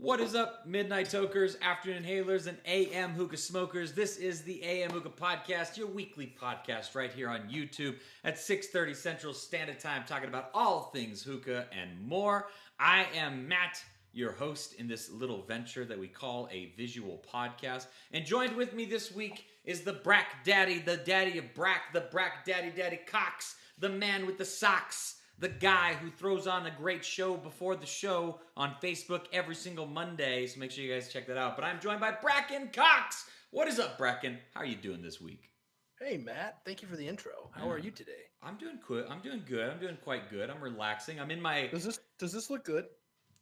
What is up, Midnight Tokers, Afternoon Inhalers, and AM Hookah Smokers? This is the AM Hookah Podcast, your weekly podcast right here on YouTube at 6:30 Central Standard Time, talking about all things hookah and more. I am Matt, your host in this little venture that we call a visual podcast. And joined with me this week is the Brack Daddy, the daddy of Brack, the Brack Daddy Cox, the man with the socks, the guy who throws on a great show before the show on Facebook every single Monday, so make sure you guys check that out. But I'm joined by Bracken Cox. What is up, Bracken? How are you doing this week? Hey, Matt. Thank you for the intro. How are you today? I'm doing good. I'm doing good. I'm doing quite good. I'm relaxing. I'm in my... Does this look good?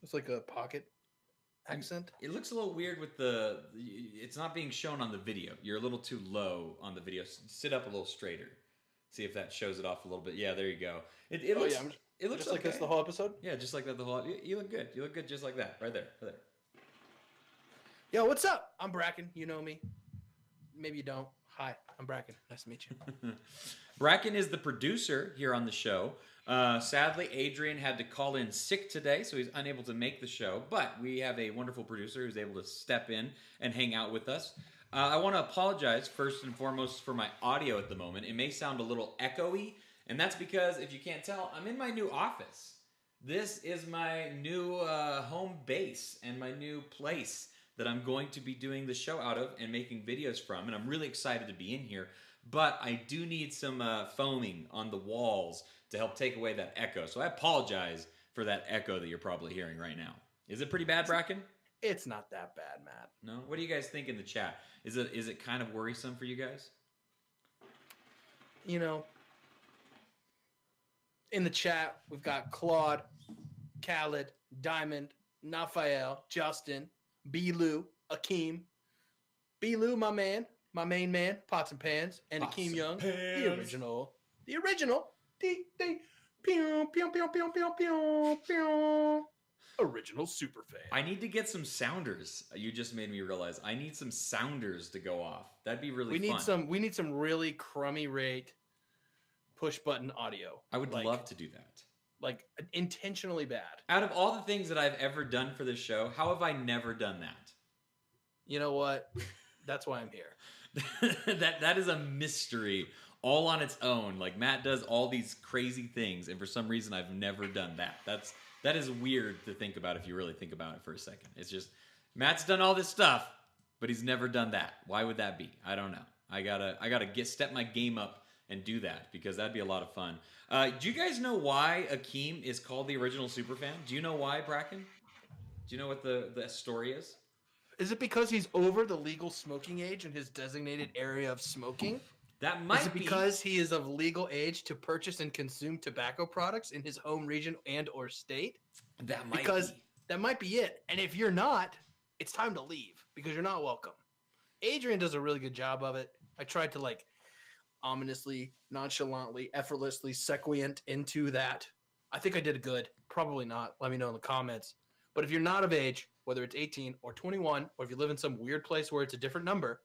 It's like a pocket accent. It looks a little weird with the... It's not being shown on the video. You're a little too low on the video. Sit up a little straighter. See if that shows it off a little bit. Yeah, there you go. It looks, it looks just like okay. this the whole episode? Yeah, just like that the whole... You look good. You look good just like that. Right there. Right there. Yo, what's up? I'm Bracken. You know me. Maybe you don't. Hi, I'm Bracken. Nice to meet you. Bracken is the producer here on the show. Sadly, Adrian had to call in sick today, so he's unable to make the show. But we have a wonderful producer who's able to step in and hang out with us. I want to apologize first and foremost for my audio at the moment. It may sound a little echoey, and that's because, if you can't tell, I'm in my new office. This is my new home base and my new place that I'm going to be doing the show out of and making videos from, and I'm really excited to be in here. But I do need some foaming on the walls to help take away that echo. So I apologize for that echo that you're probably hearing right now. Is it pretty bad, Bracken? It's not that bad, Matt. No? What do you guys think in the chat? Is it kind of worrisome for you guys? You know, in the chat, we've got Claude, Khaled, Diamond, Nafael, Justin, B-Lou, Akeem. B-Lou, my main man, Pots and Pans, and Akeem Young, the original. Pew, pew, pew, pew, pew, pew, pew. Original super fan. I need to get some sounders. You just made me realize I need some sounders to go off. That'd be really fun. We need some really crummy rate push button audio. I would love to do that. Like intentionally bad. Out of all the things that I've ever done for this show, how have I never done that? You know what? That's why I'm here. that is a mystery all on its own. Like Matt does all these crazy things, and for some reason I've never done that. That is weird to think about if you really think about it for a second. It's just, Matt's done all this stuff, but he's never done that. Why would that be? I don't know. I gotta step my game up and do that, because that'd be a lot of fun. Do you guys know why Akeem is called the original superfan? Do you know why, Bracken? Do you know what the story is? Is it because he's over the legal smoking age in his designated area of smoking? That might be. Is it because he is of legal age to purchase and consume tobacco products in his home region and or state? That might because be. That might be it. And if you're not, it's time to leave, because you're not welcome. Adrian does a really good job of it. I tried to ominously, nonchalantly, effortlessly sequient into that. I think I did good. Probably not. Let me know in the comments. But if you're not of age, whether it's 18 or 21, or if you live in some weird place where it's a different number,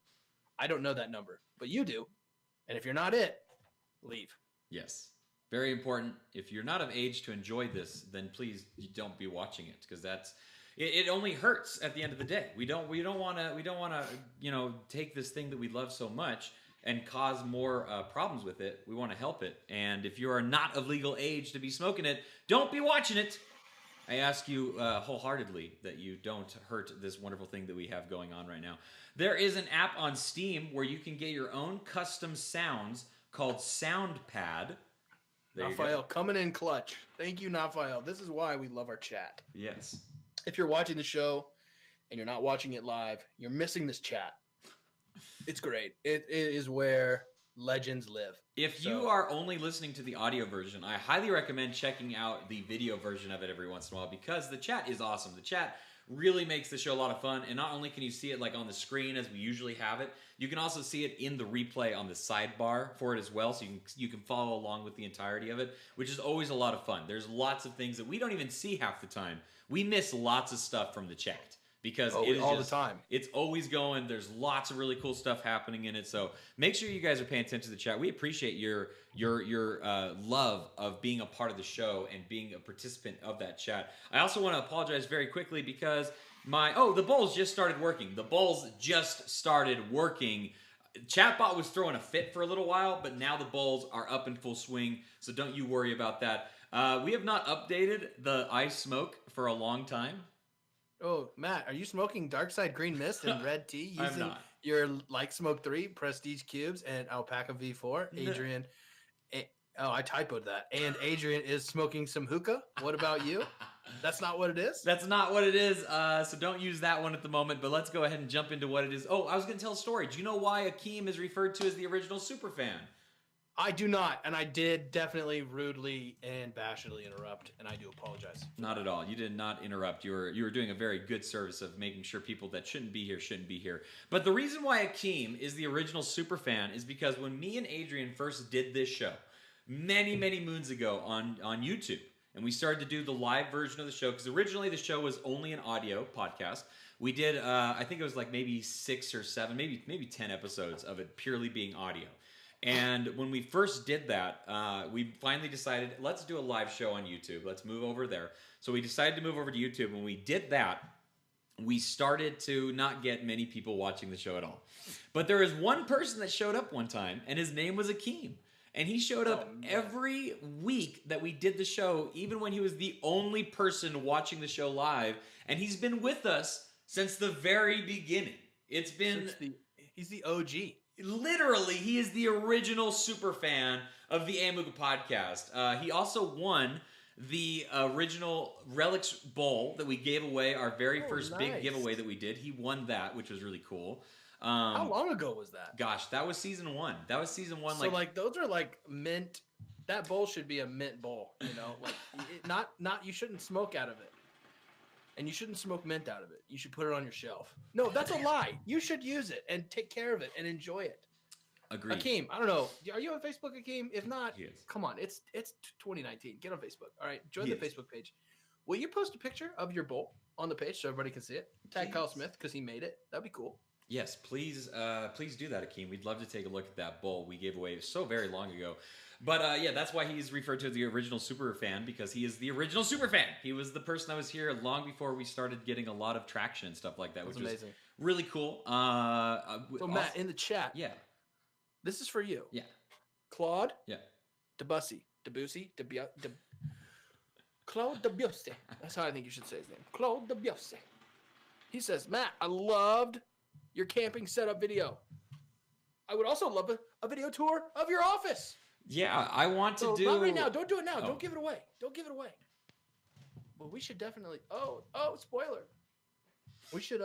I don't know that number, but you do. And if you're not it, leave. Yes. Very important. If you're not of age to enjoy this, then please don't be watching it, because it only hurts at the end of the day. We don't want to take this thing that we love so much and cause more problems with it. We want to help it. And if you are not of legal age to be smoking it, don't be watching it. I ask you wholeheartedly that you don't hurt this wonderful thing that we have going on right now. There is an app on Steam where you can get your own custom sounds called SoundPad. Nafael coming in clutch. Thank you, Nafael. This is why we love our chat. Yes. If you're watching the show and you're not watching it live, you're missing this chat. It's great. It is where legends live. If you are only listening to the audio version, I highly recommend checking out the video version of it every once in a while, because the chat is awesome. The chat really makes the show a lot of fun, and not only can you see it on the screen as we usually have it, you can also see it in the replay on the sidebar for it as well, so you can follow along with the entirety of it, which is always a lot of fun. There's lots of things that we don't even see half the time. We miss lots of stuff from the chat, because it is all the time. It's always going. There's lots of really cool stuff happening in it. So make sure you guys are paying attention to the chat. We appreciate your love of being a part of the show and being a participant of that chat. I also want to apologize very quickly, because The Bulls just started working. The Bulls just started working. Chatbot was throwing a fit for a little while, but now the Bulls are up in full swing, so don't you worry about that. We have not updated the I Smoke for a long time. Oh, Matt, are you smoking Dark Side Green Mist and Red Tea I'm using not. your Like Smoke 3 Prestige Cubes and Alpaca V4? Adrian, I typoed that. And Adrian is smoking some hookah. What about you? That's not what it is? That's not what it is, so don't use that one at the moment, but let's go ahead and jump into what it is. Oh, I was going to tell a story. Do you know why Akeem is referred to as the original superfan? I do not, and I did definitely rudely and bashfully interrupt, and I do apologize. Not at all. You did not interrupt. You were doing a very good service of making sure people that shouldn't be here. But the reason why Akeem is the original superfan is because when me and Adrian first did this show, many moons ago on YouTube, and we started to do the live version of the show, because originally the show was only an audio podcast. We did, I think it was like maybe 6 or 7, maybe 10 episodes of it purely being audio. And when we first did that, we finally decided, let's do a live show on YouTube. Let's move over there. So we decided to move over to YouTube. When we did that, we started to not get many people watching the show at all. But there is one person that showed up one time, and his name was Akeem. And he showed up every week that we did the show, even when he was the only person watching the show live. And he's been with us since the very beginning. It's been... He's the OG. Literally, he is the original super fan of the AM Hookah Podcast. He also won the original Relics Bowl that we gave away, our very first big giveaway that we did. He won that, which was really cool. How long ago was that? Gosh, that was season 1. So like those are like mint. That bowl should be a mint bowl, you know? Like not you shouldn't smoke out of it. And you shouldn't smoke mint out of it. You should put it on your shelf. No, that's a lie. You should use it and take care of it and enjoy it. Agreed. Akeem, I don't know. Are you on Facebook, Akeem? If not, Yes. Come on. It's 2019. Get on Facebook. All right, join the Facebook page. Will you post a picture of your bowl on the page so everybody can see it? Tag Kyle Smith because he made it. That'd be cool. Yes, please do that, Akeem. We'd love to take a look at that bowl we gave away so very long ago. But yeah, that's why he's referred to as the original super fan, because he is the original super fan. He was the person that was here long before we started getting a lot of traction and stuff like that, which was amazing. Really cool. So Matt, in the chat, yeah, this is for you. Yeah, Claude. Yeah. Debussy. Claude Debussy. That's how I think you should say his name. Claude Debussy. He says, Matt, I loved your camping setup video. I would also love a video tour of your office. Yeah, I want to do... Not right now. Don't do it now. Oh. Don't give it away. Don't give it away. But we should definitely... Oh, spoiler. We should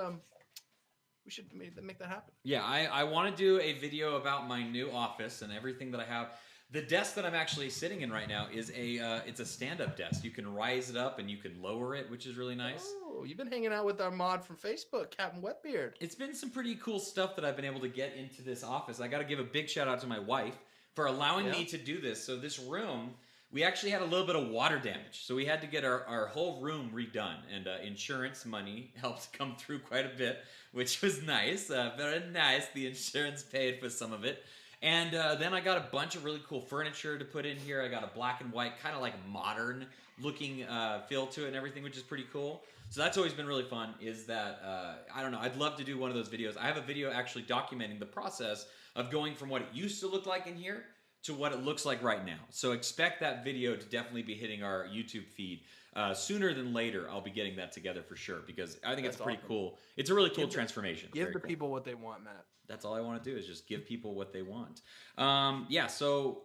make that happen. Yeah, I want to do a video about my new office and everything that I have. The desk that I'm actually sitting in right now is it's a stand-up desk. You can rise it up and you can lower it, which is really nice. Oh, you've been hanging out with our mod from Facebook, Captain Wetbeard. It's been some pretty cool stuff that I've been able to get into this office. I got to give a big shout out to my wife for allowing me to do this. So this room, we actually had a little bit of water damage. So we had to get our whole room redone. And insurance money helped come through quite a bit, which was nice. Very nice. The insurance paid for some of it. And then I got a bunch of really cool furniture to put in here. I got a black and white, kind of like modern looking feel to it and everything, which is pretty cool. So that's always been really fun, is that, I don't know, I'd love to do one of those videos. I have a video actually documenting the process of going from what it used to look like in here to what it looks like right now. So expect that video to definitely be hitting our YouTube feed. Sooner than later, I'll be getting that together for sure, because I think it's pretty cool. It's a really cool transformation. Give the people what they want, Matt. That's all I want to do, is just give people what they want. Yeah, so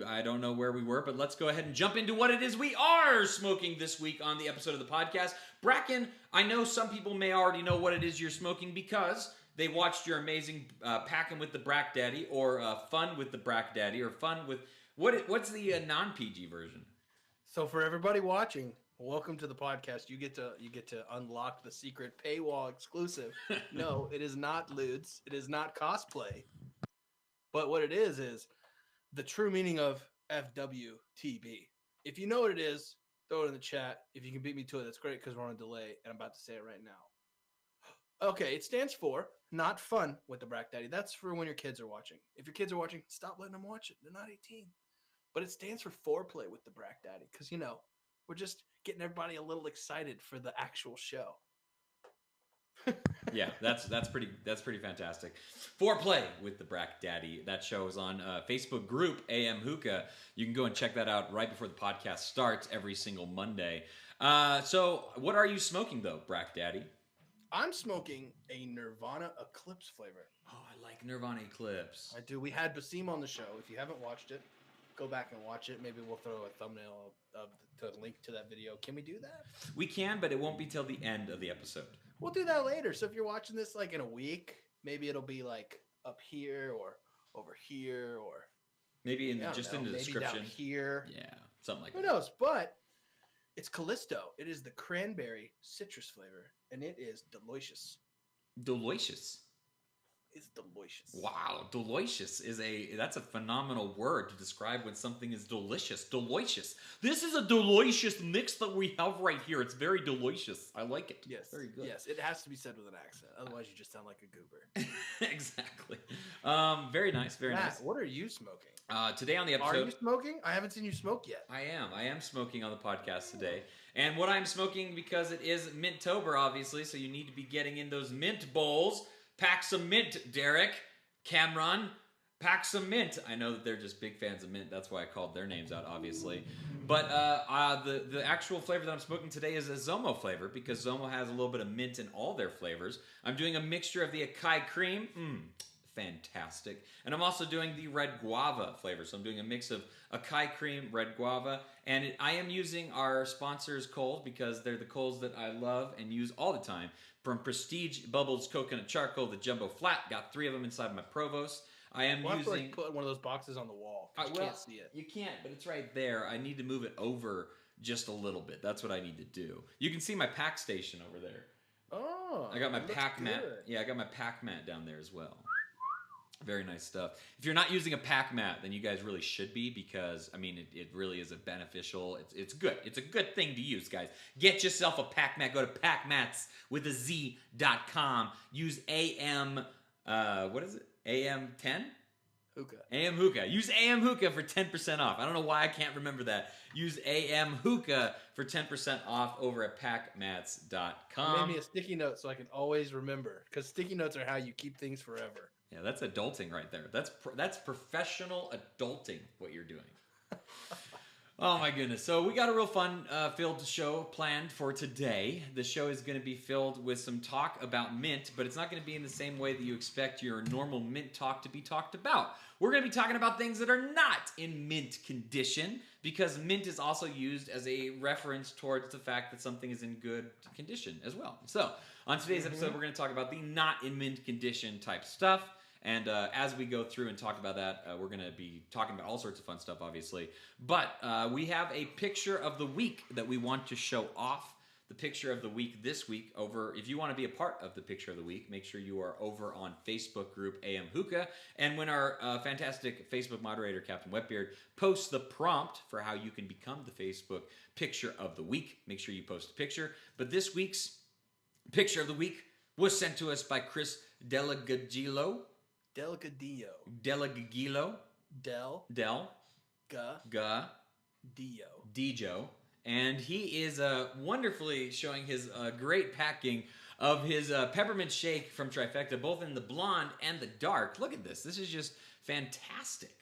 I don't know where we were, but let's go ahead and jump into what it is we are smoking this week on the episode of the podcast. Bracken, I know some people may already know what it is you're smoking because they watched your amazing Packin' with the Brack Daddy, or Fun with the Brack Daddy, or Fun with... What's the non-PG version? So for everybody watching, welcome to the podcast. You get to unlock the secret paywall exclusive. No, it is not lewds. It is not cosplay. But what it is the true meaning of FWTB. If you know what it is, throw it in the chat. If you can beat me to it, that's great, because we're on a delay, and I'm about to say it right now. Okay, it stands for not fun with the Brack Daddy. That's for when your kids are watching. If your kids are watching, stop letting them watch it. They're not 18. But it stands for foreplay with the Brack Daddy, because, we're just getting everybody a little excited for the actual show. Yeah, that's pretty fantastic. Foreplay with the Brack Daddy. That show is on Facebook group AM Hookah. You can go and check that out right before the podcast starts every single Monday. So what are you smoking though, Brack Daddy? I'm smoking a Nirvana Eclipse flavor. Oh, I like Nirvana Eclipse. I do. We had Basim on the show. If you haven't watched it, go back and watch it. Maybe we'll throw a thumbnail of the link to that video. Can we do that? We can, but it won't be till the end of the episode. We'll do that later. So if you're watching this like in a week, maybe it'll be like up here or over here or maybe in the description. Down here. Yeah, something like that. Who knows? But it's Callisto. It is the cranberry citrus flavor, and it is delicious. Delicious. It's delicious. Wow, delicious that's a phenomenal word to describe when something is delicious. Delicious. This is a delicious mix that we have right here. It's very delicious. I like it. Yes. Very good. Yes, it has to be said with an accent. Otherwise, you just sound like a goober. Exactly. Very nice. Very Matt, nice. What are you smoking? Today on the episode... Are you smoking? I haven't seen you smoke yet. I am smoking on the podcast today. And what I'm smoking, because it is Minttober, obviously, so you need to be getting in those mint bowls. Pack some mint, Derek. Cameron, pack some mint. I know that they're just big fans of mint. That's why I called their names out, obviously. But the actual flavor that I'm smoking today is a Zomo flavor, because Zomo has a little bit of mint in all their flavors. I'm doing a mixture of the Acai cream. Fantastic. And I'm also doing the red guava flavor. So I'm doing a mix of acai cream, red guava, and I am using our sponsors' coals because they're the coals that I love and use all the time. From Prestige Bubbles Coconut Charcoal, the Jumbo Flat. Got 3 of them inside my Provost. I am using... put one of those boxes on the wall. You can't see it. You can't, but it's right there. I need to move it over just a little bit. That's what I need to do. You can see my pack station over there. Oh, I got my pack mat. Yeah, I got my pack mat down there as well. Very nice stuff. If you're not using a pack mat, then you guys really should be, because, I mean, it really is a beneficial, it's good. It's a good thing to use, guys. Get yourself a pack mat. Go to packmats.com. Use AM, what is it? AM10? Hookah. AM Hookah. Use AM Hookah for 10% off. I don't know why I can't remember that. Use AM Hookah for 10% off over at packmats.com. Made me a sticky note so I can always remember, because sticky notes are how you keep things forever. Yeah, that's adulting right there. That's professional adulting, what you're doing. Oh my goodness. So we got a real fun filled show planned for today. The show is going to be filled with some talk about mint, but it's not going to be in the same way that you expect your normal mint talk to be talked about. We're going to be talking about things that are not in mint condition, because mint is also used as a reference towards the fact that something is in good condition as well. So on today's episode, we're going to talk about the not in mint condition type stuff. And as we go through and talk about that, we're going to be talking about all sorts of fun stuff, obviously. But we have a picture of the week that we want to show off. The picture of the week this week over, if you want to be a part of the picture of the week, make sure you are over on Facebook group AM Hookah. And when our fantastic Facebook moderator, Captain Wetbeard, posts the prompt for how you can become the Facebook picture of the week, make sure you post a picture. But this week's picture of the week was sent to us by Chris Delgadillo. Delgadillo. Del. Dijo. And he is wonderfully showing his great packing of his peppermint shake from Trifecta, both in the blonde and the dark. Look at this. This is just fantastic.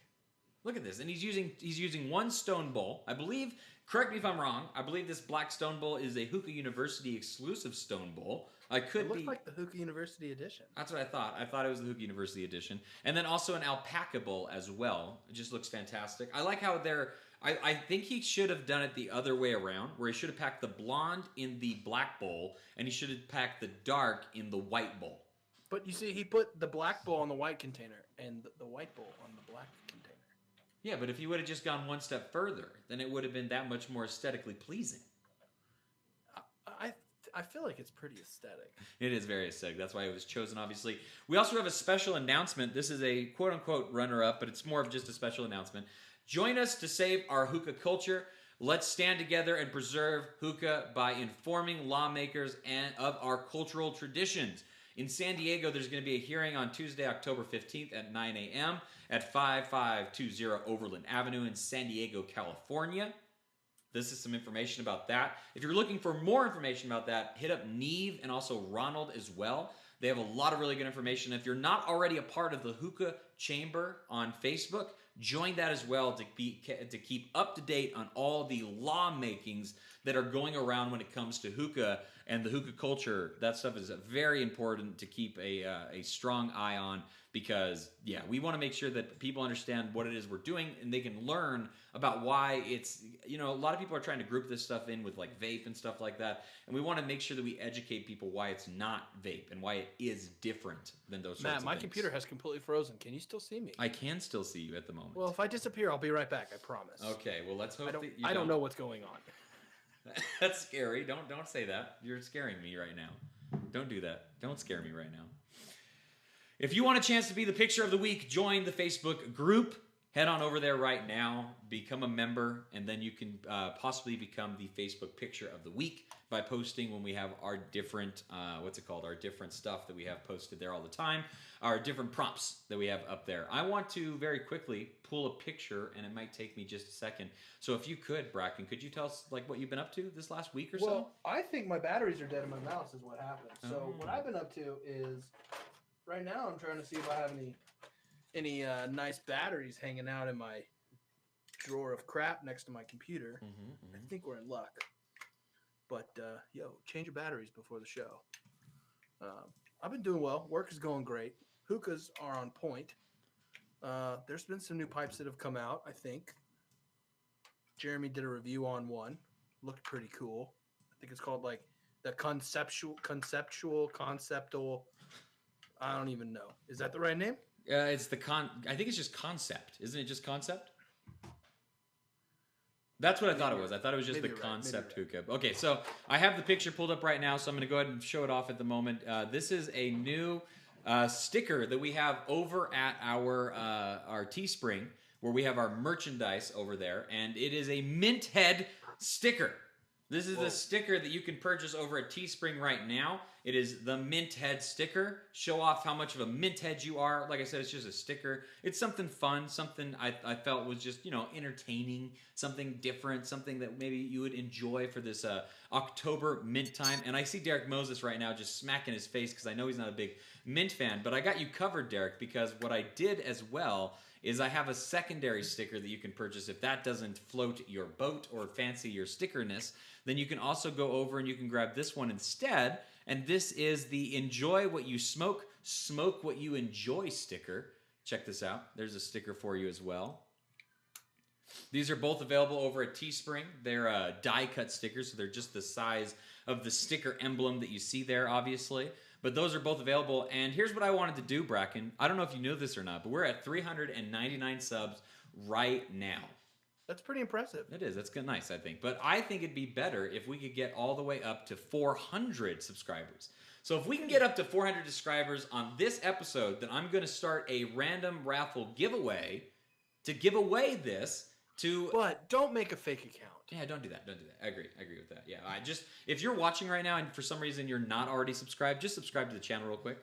Look at this. And he's using one stone bowl. I believe, correct me if I'm wrong, I believe this black stone bowl is a Hookah University exclusive stone bowl. It looks like the Hookah University edition. That's what I thought. I thought it was the Hookah University edition. And then also an alpaca bowl as well. It just looks fantastic. I like how I think he should have done it the other way around, where he should have packed the blonde in the black bowl, and he should have packed the dark in the white bowl. But you see, he put the black bowl on the white container, and the white bowl on the black container. Yeah, but if he would have just gone one step further, then it would have been that much more aesthetically pleasing. I feel like it's pretty aesthetic. It is very aesthetic. That's why it was chosen, obviously. We also have a special announcement. This is a quote-unquote runner-up, but it's more of just a special announcement. Join us to save our hookah culture. Let's stand together and preserve hookah by informing lawmakers of our cultural traditions. In San Diego, there's going to be a hearing on Tuesday, October 15th at 9 a.m. at 5520 Overland Avenue in San Diego, California. This is some information about that. If you're looking for more information about that, hit up Neve and also Ronald as well. They have a lot of really good information. If you're not already a part of the Hookah Chamber on Facebook, join that as well to keep up to date on all the lawmakings that are going around when it comes to hookah and the hookah culture. That stuff is very important to keep a strong eye on because, yeah, we want to make sure that people understand what it is we're doing and they can learn about why it's, a lot of people are trying to group this stuff in with like vape and stuff like that. And we want to make sure that we educate people why it's not vape and why it is different than those sorts of things. Matt, my computer has completely frozen. Can you still see me? I can still see you at the moment. Well, if I disappear, I'll be right back. I promise. Okay, well, let's hope I don't know what's going on. That's scary. Don't say that. You're scaring me right now. Don't do that. Don't scare me right now. If you want a chance to be the picture of the week, join the Facebook group. Head on over there right now, become a member, and then you can possibly become the Facebook picture of the week by posting when we have our different, our different stuff that we have posted there all the time, our different prompts that we have up there. I want to very quickly pull a picture, and it might take me just a second. So if you could, Bracken, could you tell us like what you've been up to this last week or so? Well, I think my batteries are dead in my mouse is what happened. So what I've been up to is, right now I'm trying to see if I have any nice batteries hanging out in my drawer of crap next to my computer. I think we're in luck. But, change your batteries before the show. I've been doing well. Work is going great. Hookahs are on point. There's been some new pipes that have come out, I think. Jeremy did a review on one. Looked pretty cool. I think it's called, like, the conceptual. I don't even know. Is that the right name? It's I think it's just Concept. Isn't it just Concept? That's what I thought it was. I thought it was just the Concept hookah. Okay, so I have the picture pulled up right now, so I'm going to go ahead and show it off at the moment. This is a new sticker that we have over at our Teespring, where we have our merchandise over there, and it is a mint head sticker. This is the sticker that you can purchase over at Teespring right now. It is the mint head sticker. Show off how much of a mint head you are. Like I said, it's just a sticker. It's something fun, something I felt was just, entertaining, something different, something that maybe you would enjoy for this October mint time. And I see Derek Moses right now just smacking his face because I know he's not a big mint fan. But I got you covered, Derek, because what I did as well is I have a secondary sticker that you can purchase if that doesn't float your boat or fancy your stickerness. Then you can also go over and you can grab this one instead. And this is the Enjoy What You Smoke, Smoke What You Enjoy sticker. Check this out. There's a sticker for you as well. These are both available over at Teespring. They're die-cut stickers, so they're just the size of the sticker emblem that you see there, obviously. But those are both available. And here's what I wanted to do, Bracken. I don't know if you knew this or not, but we're at 399 subs right now. That's pretty impressive. It is. That's good, nice, I think. But I think it'd be better if we could get all the way up to 400 subscribers. So if we can get up to 400 subscribers on this episode, then I'm going to start a random raffle giveaway to give away this to... But don't make a fake account. Yeah, don't do that. Don't do that. I agree with that. Yeah, if you're watching right now and for some reason you're not already subscribed, just subscribe to the channel real quick.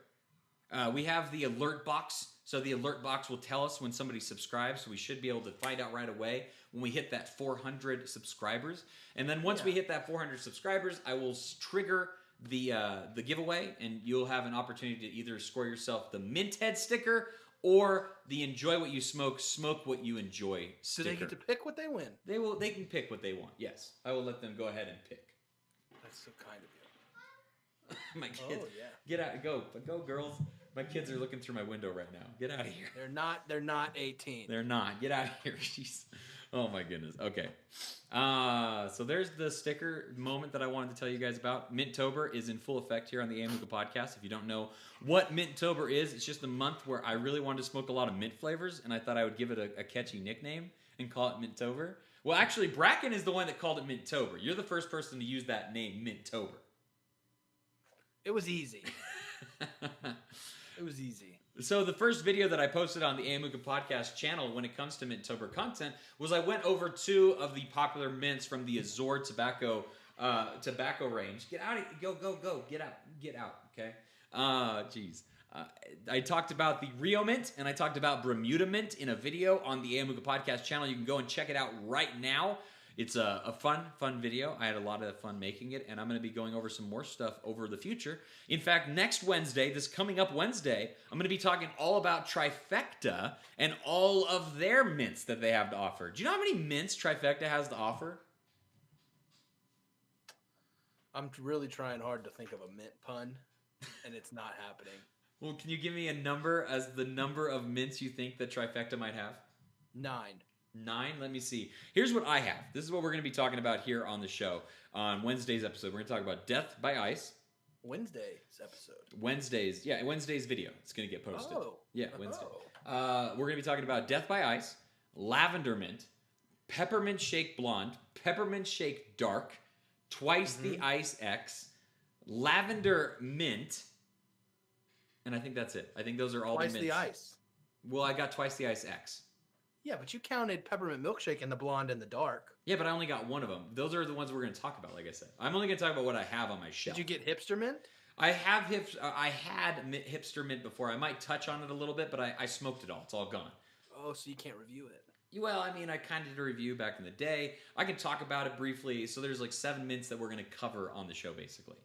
We have the alert box. So the alert box will tell us when somebody subscribes. So we should be able to find out right away when we hit that 400 subscribers. And then once we hit that 400 subscribers, I will trigger the giveaway, and you'll have an opportunity to either score yourself the Mint Head sticker or the Enjoy What You Smoke, Smoke What You Enjoy sticker. Do they get to pick what they win? They can pick what they want. Yes, I will let them go ahead and pick. That's so kind of you. My kids, get out, go girls. My kids are looking through my window right now. Get out of here. They're not 18. They're not. Get out of here. Jeez. Oh my goodness. Okay. So there's the sticker moment that I wanted to tell you guys about. Minttober is in full effect here on the AM Hookah Podcast. If you don't know what Minttober is, it's just a month where I really wanted to smoke a lot of mint flavors, and I thought I would give it a catchy nickname and call it Minttober. Well, actually, Bracken is the one that called it Minttober. You're the first person to use that name, Minttober. It was easy. It was easy. So the first video that I posted on the AM Hookah Podcast channel when it comes to Minttober content was I went over 2 of the popular mints from the Azor tobacco range. Get out of here. Go. Get out. Okay. Jeez. I talked about the Rio Mint and I talked about Bermuda Mint in a video on the AM Hookah Podcast channel. You can go and check it out right now. It's a fun video. I had a lot of fun making it, and I'm going to be going over some more stuff over the future. In fact, next Wednesday, this coming up Wednesday, I'm going to be talking all about Trifecta and all of their mints that they have to offer. Do you know how many mints Trifecta has to offer? I'm really trying hard to think of a mint pun, and it's not happening. Well, can you give me a number as the number of mints you think that Trifecta might have? 9. 9? Let me see. Here's what I have. This is what we're going to be talking about here on the show on Wednesday's episode. We're going to talk about Death by Ice. Wednesday's episode. Wednesday's video. It's going to get posted. Oh. Yeah, Wednesday. We're going to be talking about Death by Ice, Lavender Mint, Peppermint Shake Blonde, Peppermint Shake Dark, Twice the Ice X, Lavender Mint, and I think that's it. I think those are all Twice the mints. the Ice. Well, I got Twice the Ice X. Yeah, but you counted Peppermint Milkshake and the Blonde and the Dark. Yeah, but I only got one of them. Those are the ones we're going to talk about, like I said. I'm only going to talk about what I have on my shelf. Did you get Hipster Mint? I had Hipster Mint before. I might touch on it a little bit, but I smoked it all. It's all gone. Oh, so you can't review it. Well, I mean, I kind of did a review back in the day. I can talk about it briefly. So there's like 7 mints that we're going to cover on the show, basically.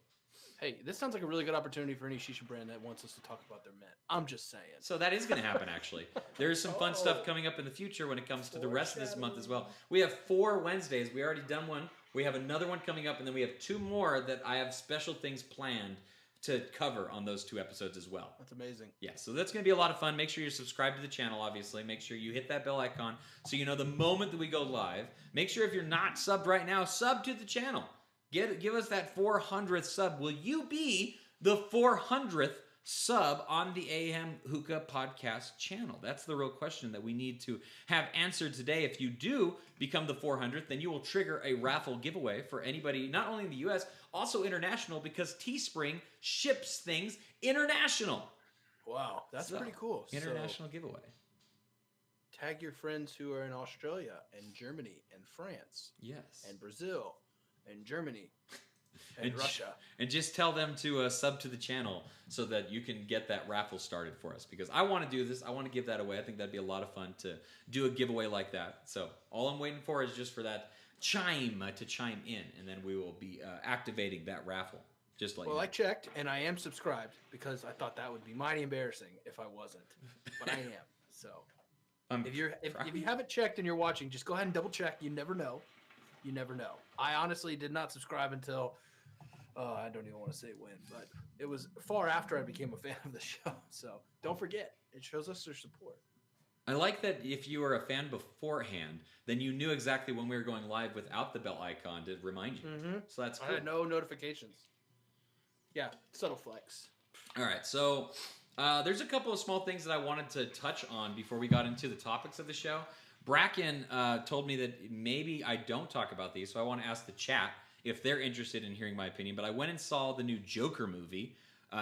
Hey, this sounds like a really good opportunity for any shisha brand that wants us to talk about their mint. I'm just saying. So that is going to happen, actually. There's some fun stuff coming up in the future when it comes to the rest of this month as well. We have 4 Wednesdays. We already done one. We have another one coming up, and then we have 2 more that I have special things planned to cover on those 2 episodes as well. That's amazing. Yeah, so that's going to be a lot of fun. Make sure you're subscribed to the channel, obviously. Make sure you hit that bell icon so you know the moment that we go live. Make sure if you're not subbed right now, sub to the channel. Give us that 400th sub. Will you be the 400th sub on the AM Hookah Podcast channel? That's the real question that we need to have answered today. If you do become the 400th, then you will trigger a raffle giveaway for anybody, not only in the U.S., also international, because Teespring ships things international. Wow, that's pretty cool. International giveaway. Tag your friends who are in Australia and Germany and France. Yes. And Brazil and Germany and Russia. And just tell them to sub to the channel so that you can get that raffle started for us. Because I want to do this. I want to give that away. I think that'd be a lot of fun to do a giveaway like that. So all I'm waiting for is just for that chime to chime in. And then we will be activating that raffle. Just like I checked, and I am subscribed because I thought that would be mighty embarrassing if I wasn't. But I am. So if you haven't checked and you're watching, just go ahead and double check. You never know. You never know. I honestly did not subscribe until, I don't even want to say when, but it was far after I became a fan of the show. So don't forget, it shows us their support. I like that if you were a fan beforehand, then you knew exactly when we were going live without the bell icon to remind you. Mm-hmm. So that's cool. I had no notifications. Yeah, subtle flex. All right, so there's a couple of small things that I wanted to touch on before we got into the topics of the show. Bracken told me that maybe I don't talk about these, so I want to ask the chat if they're interested in hearing my opinion. But I went and saw the new Joker movie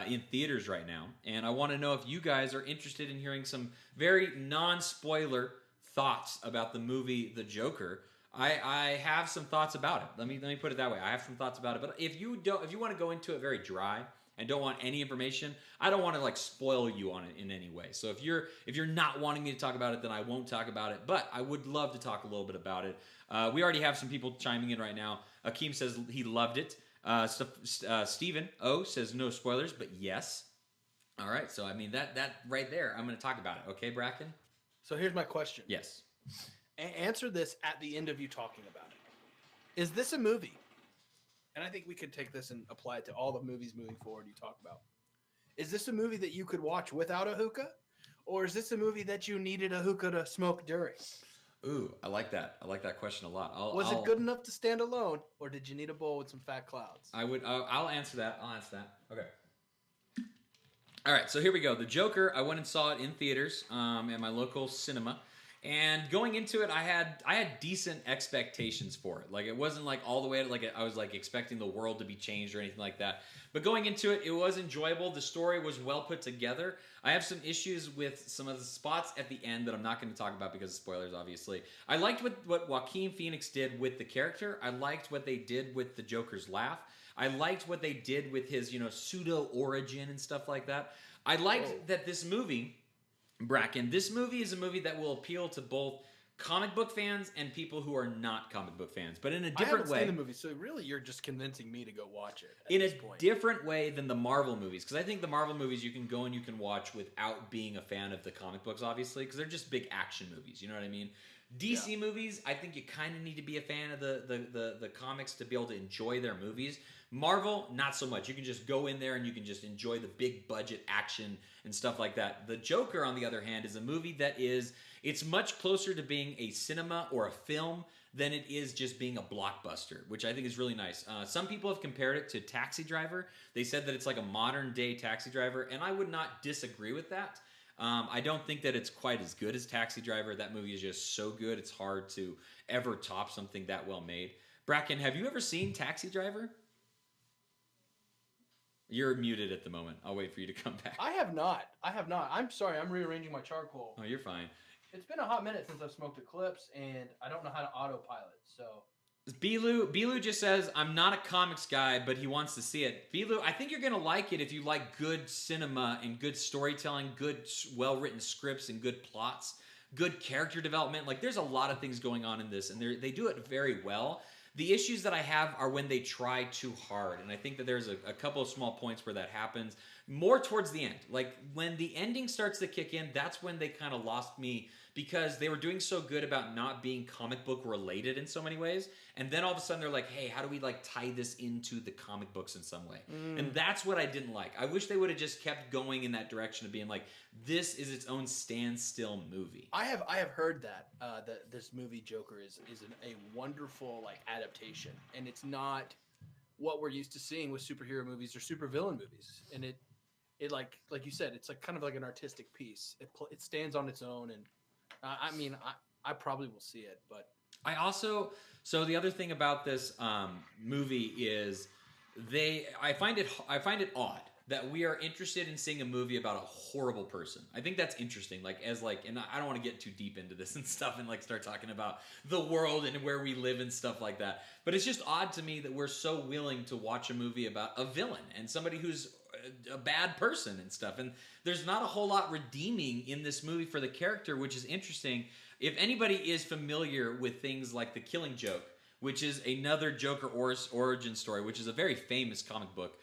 in theaters right now, and I want to know if you guys are interested in hearing some very non-spoiler thoughts about the movie The Joker. I have some thoughts about it. Let me put it that way. I have some thoughts about it. But if you want to go into it very dry and don't want any information, I don't want to like spoil you on it in any way. So if you're not wanting me to talk about it, then I won't talk about it. But I would love to talk a little bit about it. We already have some people chiming in right now. Akeem says he loved it. Steven O says no spoilers, but yes. All right. So I mean that right there, I'm going to talk about it. Okay, Bracken? So here's my question. Yes. Answer this at the end of you talking about it. Is this a movie? And I think we could take this and apply it to all the movies moving forward you talk about. Is this a movie that you could watch without a hookah? Or is this a movie that you needed a hookah to smoke during? Ooh, I like that. I like that question a lot. Was it good enough to stand alone? Or did you need a bowl with some fat clouds? I'll answer that. Okay. All right, so here we go. The Joker, I went and saw it in theaters at my local cinema. And going into it, I had decent expectations for it. Like, it wasn't like all the way, like I was like expecting the world to be changed or anything like that. But going into it, it was enjoyable. The story was well put together. I have some issues with some of the spots at the end that I'm not going to talk about because of spoilers, obviously. I liked what Joaquin Phoenix did with the character. I liked what they did with the Joker's laugh. I liked what they did with his, pseudo origin and stuff like that. I liked that this movie, Bracken, this movie is a movie that will appeal to both comic book fans and people who are not comic book fans, but in a I different haven't way. seen the movie, so really you're just convincing me to go watch it at In this a point. different way than the Marvel movies, because I think the Marvel movies you can go and you can watch without being a fan of the comic books, obviously, because they're just big action movies. You know what I mean? DC movies, I think you kind of need to be a fan of the comics to be able to enjoy their movies. Marvel, not so much. You can just go in there and you can just enjoy the big budget action and stuff like that. The Joker, on the other hand, is a movie that it's much closer to being a cinema or a film than it is just being a blockbuster, which I think is really nice. Some people have compared it to Taxi Driver. They said that it's like a modern day Taxi Driver, and I would not disagree with that. I don't think that it's quite as good as Taxi Driver. That movie is just so good, it's hard to ever top something that well made. Bracken, have you ever seen Taxi Driver? You're muted at the moment. I'll wait for you to come back. I have not. I'm sorry. I'm rearranging my charcoal. Oh, you're fine. It's been a hot minute since I've smoked Eclipse, and I don't know how to autopilot, so... Bilu just says, I'm not a comics guy, but he wants to see it. Bilu, I think you're going to like it if you like good cinema and good storytelling, good, well-written scripts and good plots, good character development. Like, there's a lot of things going on in this, and they do it very well. The issues that I have are when they try too hard, and I think that there's a couple of small points where that happens. More towards the end. Like, when the ending starts to kick in, that's when they kind of lost me, because they were doing so good about not being comic book related in so many ways, and then all of a sudden they're like, hey, how do we like tie this into the comic books in some way? And that's what I didn't like. I wish they would have just kept going in that direction of being like, this is its own standstill movie. I have heard that this movie Joker is a wonderful like adaptation, and it's not what we're used to seeing with superhero movies or supervillain movies. And it like you said, it's like kind of like an artistic piece. It stands on its own, and I probably will see it, but So the other thing about this movie is I find it odd that we are interested in seeing a movie about a horrible person. I think that's interesting. And I don't want to get too deep into this and stuff and like start talking about the world and where we live and stuff like that. But it's just odd to me that we're so willing to watch a movie about a villain and somebody who's a bad person and stuff. And there's not a whole lot redeeming in this movie for the character, which is interesting. If anybody is familiar with things like The Killing Joke, which is another Joker origin story, which is a very famous comic book,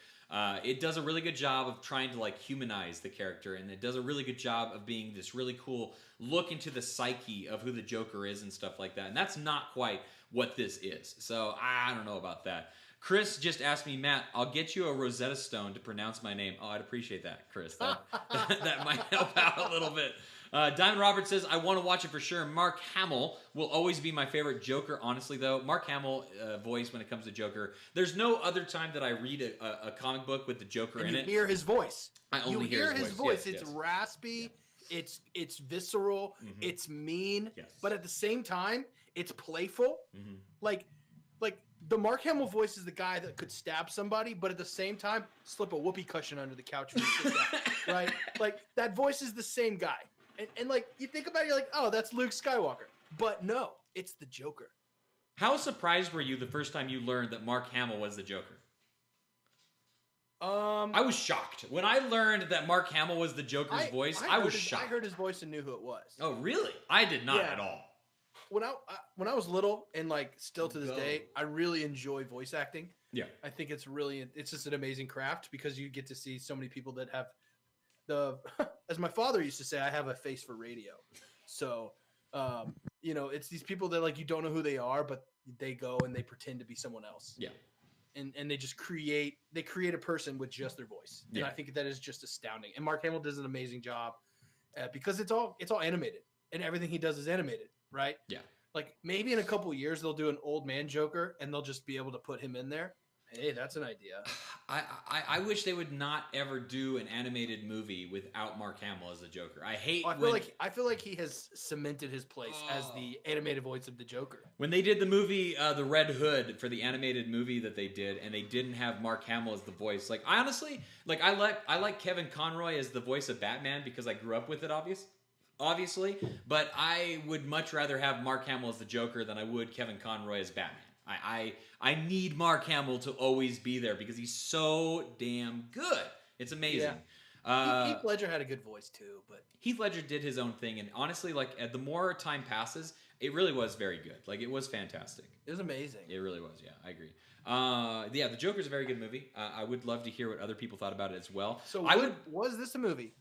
it does a really good job of trying to like humanize the character, and it does a really good job of being this really cool look into the psyche of who the Joker is and stuff like that. And that's not quite what this is. So I don't know about that. Chris just asked me, Matt, I'll get you a Rosetta Stone to pronounce my name. Oh, I'd appreciate that, Chris. That might help out a little bit. Diamond Roberts says, I want to watch it for sure. Mark Hamill will always be my favorite Joker. Honestly, though, Mark Hamill voice when it comes to Joker. There's no other time that I read a comic book with the Joker in it. You hear his voice. I only hear his voice. Yes, it's raspy. Yes. It's visceral. Mm-hmm. It's mean. Yes. But at the same time, it's playful. Mm-hmm. Like the Mark Hamill voice is the guy that could stab somebody, but at the same time, slip a whoopee cushion under the couch when you sit down, right? Like, that voice is the same guy. And like, you think about it, you're like, oh, that's Luke Skywalker. But no, it's the Joker. How surprised were you the first time you learned that Mark Hamill was the Joker? I was shocked. When I learned that Mark Hamill was the Joker's voice, I was shocked. I heard his voice and knew who it was. Oh, really? I did not at all. When I was little, and like still to this day, I really enjoy voice acting. Yeah. I think it's just an amazing craft, because you get to see so many people that have as my father used to say, I have a face for radio. So, it's these people that like, you don't know who they are, but they go and they pretend to be someone else. Yeah. And they just create a person with just their voice. And I think that is just astounding. And Mark Hamill does an amazing job because it's all animated, and everything he does is animated, right? Yeah. Like, maybe in a couple of years they'll do an old man Joker and they'll just be able to put him in there. Hey, that's an idea. I wish they would not ever do an animated movie without Mark Hamill as the Joker. I feel like he has cemented his place as the animated voice of the Joker. When they did the movie The Red Hood for the animated movie that they did, and they didn't have Mark Hamill as the voice, like, I honestly, like, I like Kevin Conroy as the voice of Batman because I grew up with it, obviously, but I would much rather have Mark Hamill as the Joker than I would Kevin Conroy as Batman. I need Mark Hamill to always be there because he's so damn good. It's amazing. Heath Ledger had a good voice too, but Heath Ledger did his own thing, and honestly, like the more time passes, it really was very good. Like it was fantastic. It was amazing. It really was. Yeah, I agree. Yeah, The Joker's a very good movie. I would love to hear what other people thought about it as well. So, was this a movie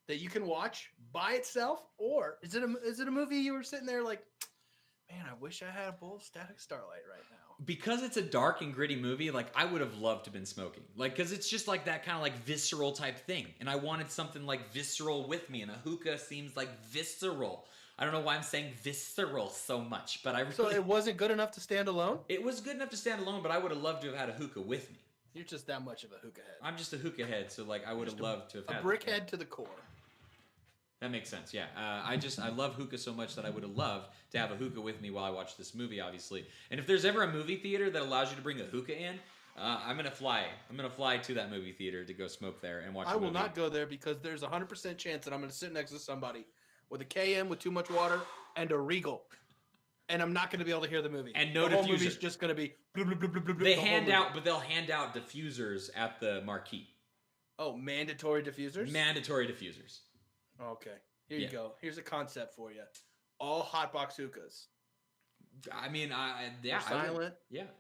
that you can watch by itself, or is it a movie you were sitting there like, man, I wish I had a bowl of Static Starlight right now? Because it's a dark and gritty movie, like I would have loved to have been smoking. Like, because it's just like that kind of like visceral type thing. And I wanted something like visceral with me. And a hookah seems like visceral. I don't know why I'm saying visceral so much, but I really... So it wasn't good enough to stand alone? It was good enough to stand alone, but I would have loved to have had a hookah with me. You're just that much of a hookah head. I'm just a hookah head, so like I would have loved to have had... A brick head to the core. That makes sense, yeah. I love hookah so much that I would have loved to have a hookah with me while I watch this movie, obviously. And if there's ever a movie theater that allows you to bring a hookah in, I'm gonna fly. I'm gonna fly to that movie theater to go smoke there and watch. I will not go there because there's a 100% chance that I'm gonna sit next to somebody with a KM with too much water and a Regal, and I'm not gonna be able to hear the movie. And no the whole diffuser. movie's just gonna be. Blah, blah, blah, blah, blah, they'll hand out diffusers at the marquee. Oh, mandatory diffusers. Mandatory diffusers. Okay, here you go. Here's a concept for you. All hotbox hookahs. I mean, yeah, they're silent.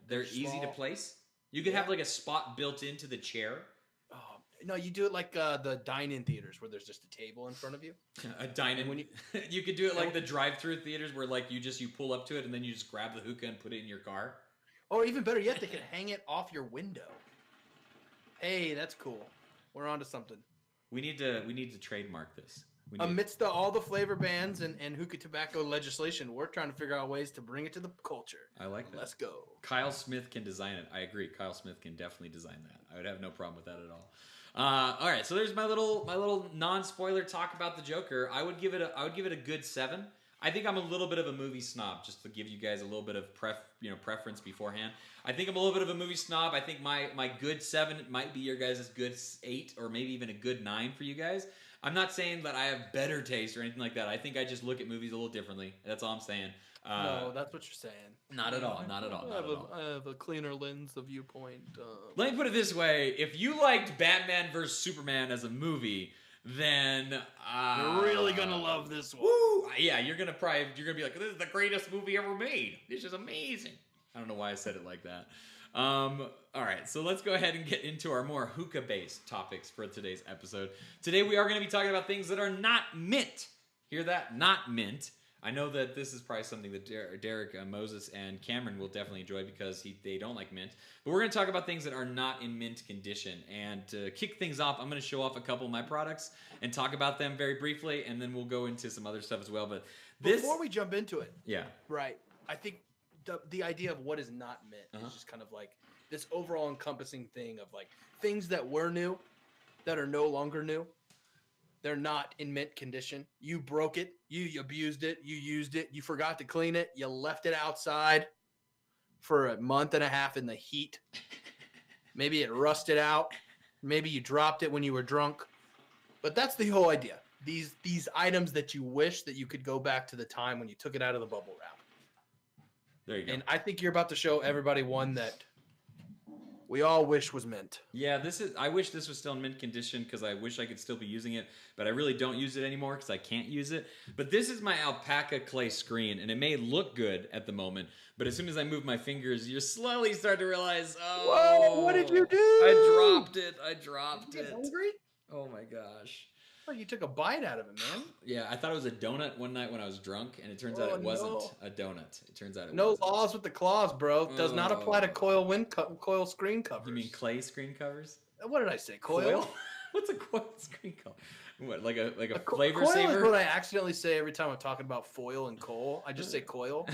They're easy to place. You could have like a spot built into the chair. Oh no, you do it like the dine-in theaters where there's just a table in front of you. A dine-in. When you could do it like the drive-through theaters where like you pull up to it and then you just grab the hookah and put it in your car. Or even better yet, they could hang it off your window. Hey, that's cool. We're onto something. We need to trademark this. Amidst all the flavor bans and hookah tobacco legislation, we're trying to figure out ways to bring it to the culture. I like that. Let's go. Kyle Smith can design it. I agree. Kyle Smith can definitely design that. I would have no problem with that at all. All right, so there's my little non-spoiler talk about the Joker. I would give it a good 7. I think I'm a little bit of a movie snob, just to give you guys a little bit of preference beforehand. I think I'm a little bit of a movie snob. I think my good 7 might be your guys' good 8, or maybe even a good 9 for you guys. I'm not saying that I have better taste or anything like that. I think I just look at movies a little differently. That's all I'm saying. No, that's what you're saying. Not at all. Not at all. I have a cleaner lens of viewpoint. Let me put it this way: if you liked Batman vs Superman as a movie, then you're really gonna love this one. Woo! Yeah, you're gonna be like, "This is the greatest movie ever made. This is amazing." I don't know why I said it like that. All right, so let's go ahead and get into our more hookah-based topics for today's episode. Today we are going to be talking about things that are not mint. Hear that? Not mint. I know that this is probably something that Derek, Moses, and Cameron will definitely enjoy because they don't like mint. But we're going to talk about things that are not in mint condition. And to kick things off, I'm going to show off a couple of my products and talk about them very briefly, and then we'll go into some other stuff as well. But before we jump into it, yeah, right, I think the idea of what is not mint is just kind of like this overall encompassing thing of like things that were new that are no longer new. They're not in mint condition. You broke it. You abused it. You used it. You forgot to clean it. You left it outside for a month and a half in the heat. Maybe it rusted out. Maybe you dropped it when you were drunk. But that's the whole idea. These items that you wish that you could go back to the time when you took it out of the bubble wrap. There you go. And I think you're about to show everybody one that we all wish was mint. Yeah, I wish this was still in mint condition because I wish I could still be using it, but I really don't use it anymore because I can't use it. But this is my alpaca clay screen, and it may look good at the moment, but as soon as I move my fingers, you slowly start to realize, whoa, what did you do? I dropped it. Hungry? Oh my gosh. Oh, you took a bite out of it, man. Yeah, I thought it was a donut one night when I was drunk, and it turns out it wasn't a donut. It turns out it wasn't. No laws with the claws, bro. Does not apply to coil screen covers. You mean clay screen covers? What did I say? Coil? What's a coil screen cover? What, like a flavor coil saver? Is what I accidentally say every time I'm talking about foil and coal. I just say coil.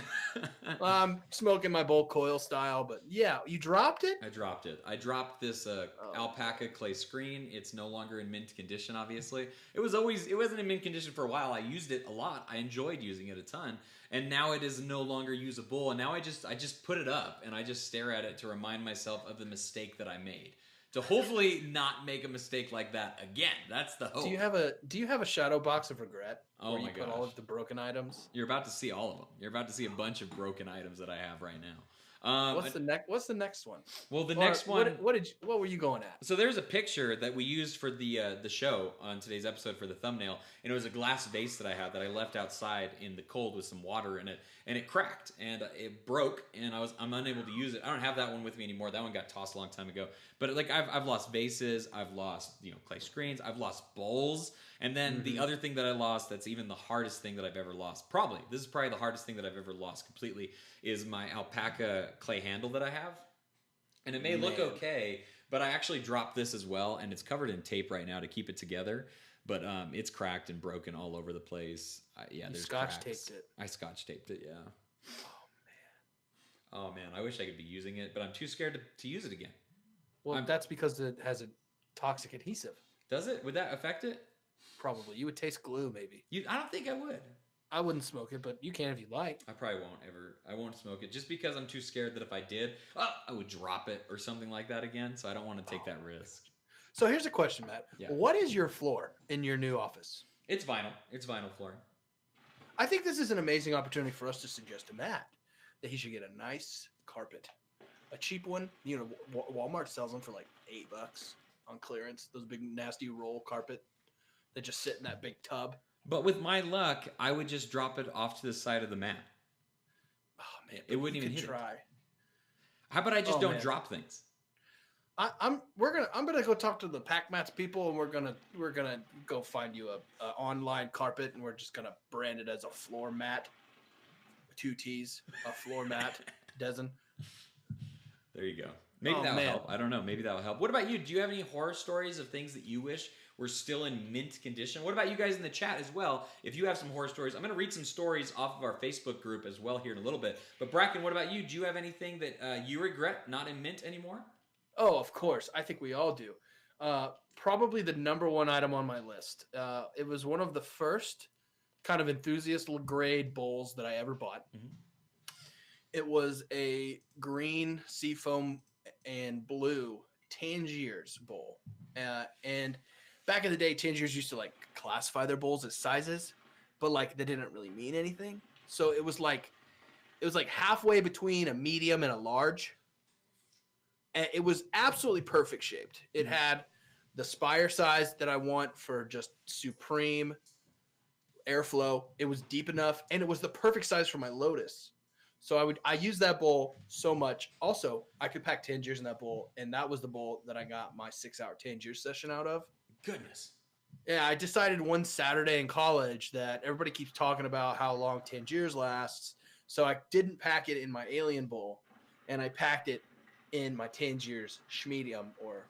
I'm smoking my bowl coil style, but yeah, you dropped it? I dropped it. I dropped this alpaca clay screen. It's no longer in mint condition, obviously. It wasn't in mint condition for a while. I used it a lot. I enjoyed using it a ton. And now it is no longer usable. And now I just put it up and I just stare at it to remind myself of the mistake that I made. To hopefully not make a mistake like that again. That's the hope. Do you have a shadow box of regret? Oh where my you put gosh. all of the broken items? You're about to see all of them. You're about to see a bunch of broken items that I have right now. What's the next one? Well, the next one. What were you going at? So there's a picture that we used for the show on today's episode for the thumbnail, and it was a glass vase that I had that I left outside in the cold with some water in it, and it cracked and it broke, and I'm unable to use it. I don't have that one with me anymore. That one got tossed a long time ago. But like I've lost vases, I've lost clay screens, I've lost bowls, and then the other thing that I lost that's even the hardest thing that I've ever lost. This is probably the hardest thing that I've ever lost completely is my alpaca clay handle that I have. And it may look okay, but I actually dropped this as well, and it's covered in tape right now to keep it together. But it's cracked and broken all over the place. There's Scotch taped it. I Scotch taped it, yeah. Oh man, I wish I could be using it, but I'm too scared to use it again. Well, that's because it has a toxic adhesive. Does it? Would that affect it? Probably. You would taste glue, maybe. I don't think I would. I wouldn't smoke it, but you can if you like. I probably won't ever. I won't smoke it just because I'm too scared that if I did, I would drop it or something like that again. So I don't want to take that risk. So here's a question, Matt. Yeah. What is your floor in your new office? It's vinyl. It's vinyl flooring. I think this is an amazing opportunity for us to suggest to Matt that he should get a nice carpet. A cheap one. Walmart sells them for like $8 on clearance. Those big nasty roll carpet that just sit in that big tub. But with my luck, I would just drop it off to the side of the mat. Oh man, it wouldn't even hit try. How about I just don't drop things? I'm gonna go talk to the Pack Mats people, and we're gonna go find you a online carpet, and we're just gonna brand it as a floor mat. 2 T's, a floor mat, dozen. There you go. Maybe that'll help. I don't know. Maybe that'll help. What about you? Do you have any horror stories of things that you wish were still in mint condition? What about you guys in the chat as well? If you have some horror stories, I'm going to read some stories off of our Facebook group as well here in a little bit. But Bracken, what about you? Do you have anything that you regret not in mint anymore? Oh, of course. I think we all do. Probably the number one item on my list. It was one of the first kind of enthusiast grade bowls that I ever bought. Mm-hmm. It was a green seafoam and blue Tangiers bowl. And back in the day, Tangiers used to like classify their bowls as sizes, but like they didn't really mean anything. So it was like halfway between a medium and a large. And it was absolutely perfect shaped. It had the spire size that I want for just supreme airflow. It was deep enough, and it was the perfect size for my Lotus. So I used that bowl so much. Also, I could pack Tangiers in that bowl, and that was the bowl that I got my 6-hour Tangiers session out of. Goodness. Yeah, I decided one Saturday in college that everybody keeps talking about how long Tangiers lasts. So I didn't pack it in my Alien bowl, and I packed it in my Tangiers Schmedium or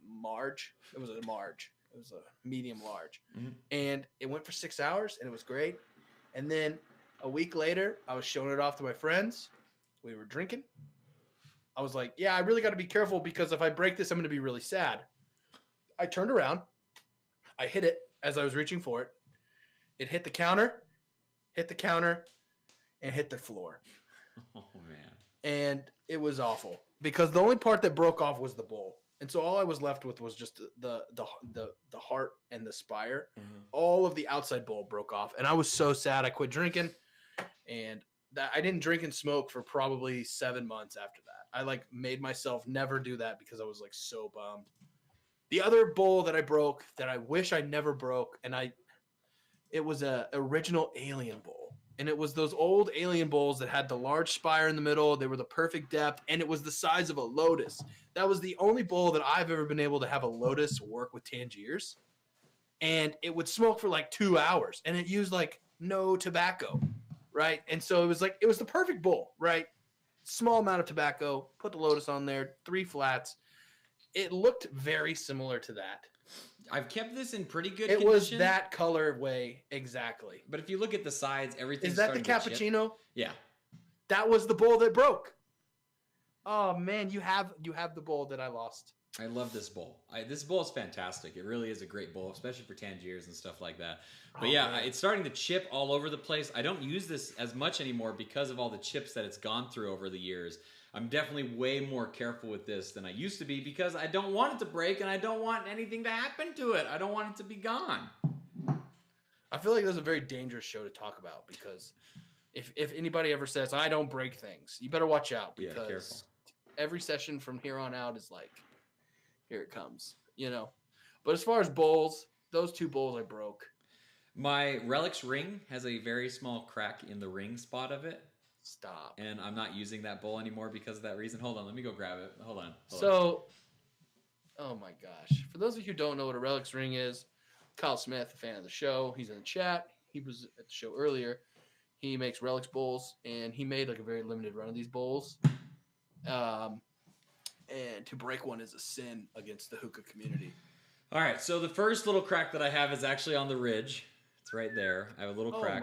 Marge. It was a Marge. It was a medium large. Mm-hmm. And it went for 6 hours, and it was great. And then a week later, I was showing it off to my friends. We were drinking. I was like, yeah, I really got to be careful because if I break this, I'm going to be really sad. I turned around. I hit it as I was reaching for it. It hit the counter, and hit the floor. Oh, man. And it was awful because the only part that broke off was the bowl. And so all I was left with was just the heart and the spire. Mm-hmm. All of the outside bowl broke off. And I was so sad. I quit drinking. And I didn't drink and smoke for probably 7 months after that. I like made myself never do that because I was like so bummed. The other bowl that I broke that I wish I never broke, it was a original Alien bowl. And it was those old Alien bowls that had the large spire in the middle. They were the perfect depth, and it was the size of a Lotus. That was the only bowl that I've ever been able to have a Lotus work with Tangiers. And it would smoke for like 2 hours, and it used like no tobacco, right? And so it was the perfect bowl, right? Small amount of tobacco, put the Lotus on there, 3 flats. It looked very similar to that. I've kept this in pretty good condition. It was that colorway, exactly. But if you look at the sides, everything's Is that the cappuccino? Yeah. That was the bowl that broke. Oh man, you have the bowl that I lost. I love this bowl. This bowl is fantastic. It really is a great bowl, especially for Tangiers and stuff like that. But it's starting to chip all over the place. I don't use this as much anymore because of all the chips that it's gone through over the years. I'm definitely way more careful with this than I used to be because I don't want it to break and I don't want anything to happen to it. I don't want it to be gone. I feel like this is a very dangerous show to talk about because If anybody ever says I don't break things, you better watch out Yeah, careful. because every session from here on out is like, here it comes, you know. But as far as bowls, those 2 bowls I broke. My Relics ring has a very small crack in the ring spot of it. Stop. And I'm not using that bowl anymore because of that reason. Hold on, let me go grab it. Hold on. Oh my gosh. For those of you who don't know what a Relics ring is, Kyle Smith, a fan of the show, he's in the chat. He was at the show earlier. He makes Relics bowls, and he made like a very limited run of these bowls. And to break one is a sin against the hookah community. All right, so the first little crack that I have is actually on the ridge. It's right there. I have a little crack.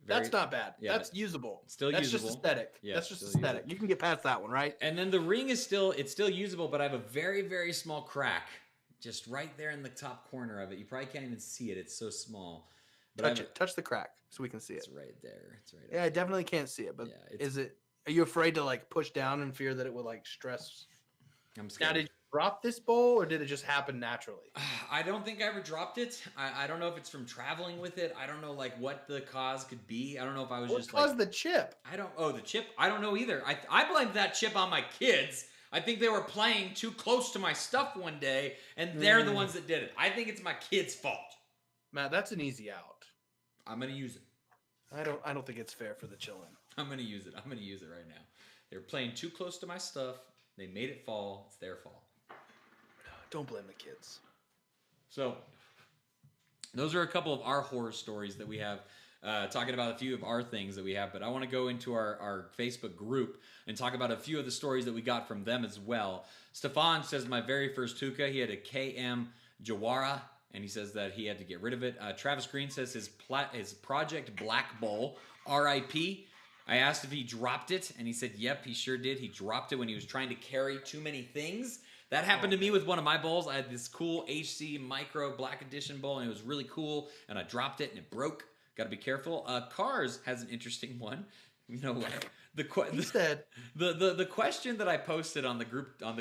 That's not bad. Yeah, that's usable. Still that's usable. Just aesthetic. Yeah, that's just aesthetic. usable. You can get past that one, right? And then the ring is still usable, but I have a very, very small crack just right there in the top corner of it. You probably can't even see it. It's so small. But Touch the crack so we can see it. It's right there. It's right. Yeah, I definitely can't see it. But yeah, are you afraid to like push down in fear that it would like stress? I'm scared. Now, did you drop this bowl or did it just happen naturally? I don't think I ever dropped it. I don't know if it's from traveling with it. I don't know like what the cause could be. I don't know if I was just caused the chip. The chip. I don't know either. I blamed that chip on my kids. I think they were playing too close to my stuff one day, and they're the ones that did it. I think it's my kids' fault. Matt, that's an easy out. I'm gonna use it. I don't think it's fair for the children. I'm gonna use it. I'm gonna use it right now. They were playing too close to my stuff. They made it fall. It's their fault. Don't blame the kids. So, those are a couple of our horror stories that we have, talking about a few of our things that we have. But I want to go into our Facebook group and talk about a few of the stories that we got from them as well. Stefan says, my very first hookah, he had a KM Jawara, and he says that he had to get rid of it. Travis Green says his Project Black Bowl, RIP. I asked if he dropped it, and he said, yep, he sure did. He dropped it when he was trying to carry too many things. That happened to me with one of my bowls. I had this cool HC Micro Black Edition bowl, and it was really cool, and I dropped it, and it broke. Got to be careful. Cars has an interesting one. You know what? The question that I posted on the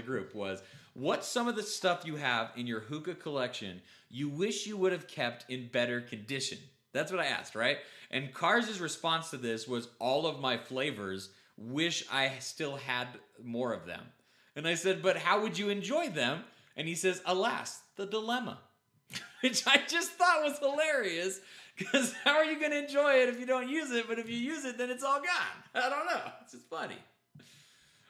group was, what's some of the stuff you have in your hookah collection you wish you would have kept in better condition? That's what I asked, right? And Cars' response to this was, all of my flavors, wish I still had more of them. And I said, but how would you enjoy them? And he says, alas, the dilemma. Which I just thought was hilarious. Because how are you going to enjoy it if you don't use it? But if you use it, then it's all gone. I don't know. It's just funny.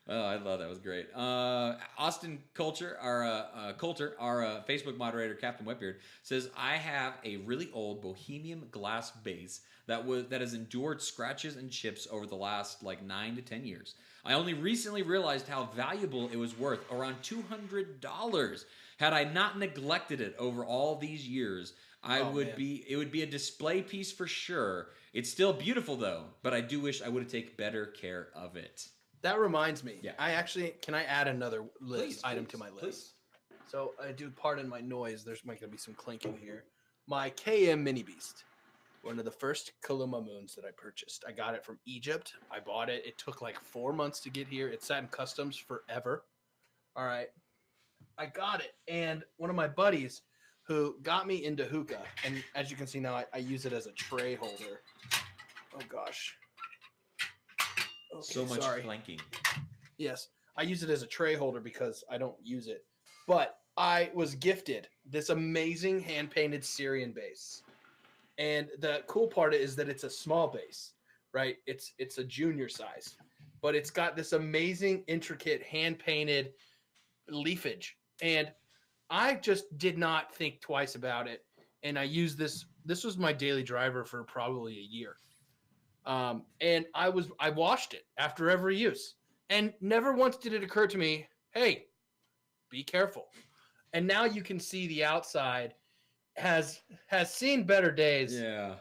Oh, I thought that was great. Austin Coulter, our Facebook moderator, Captain Wetbeard, says, I have a really old Bohemian glass base that has endured scratches and chips over the last 9 to 10 years. I only recently realized how valuable it was worth, around $200. Had I not neglected it over all these years, it would be a display piece for sure. It's still beautiful though, but I do wish I would have taken better care of it. That reminds me. Yeah. Can I add another item to my list? Please. So I do pardon my noise. There's going to be some clinking here. My KM Mini Beast. One of the first Kaluma moons that I purchased. I got it from Egypt. I bought it. It took 4 months to get here. It sat in customs forever. All right. I got it. And one of my buddies who got me into hookah, and as you can see now, I use it as a tray holder. Oh, gosh. Okay, so much clanking. Yes. I use it as a tray holder because I don't use it. But I was gifted this amazing hand-painted Syrian base. And the cool part is that it's a small base, right? It's a junior size, but it's got this amazing, intricate, hand-painted leafage. And I just did not think twice about it. And I used this. This was my daily driver for probably a year. And I washed it after every use. And never once did it occur to me, hey, be careful. And now you can see the outside has seen better days. Yeah.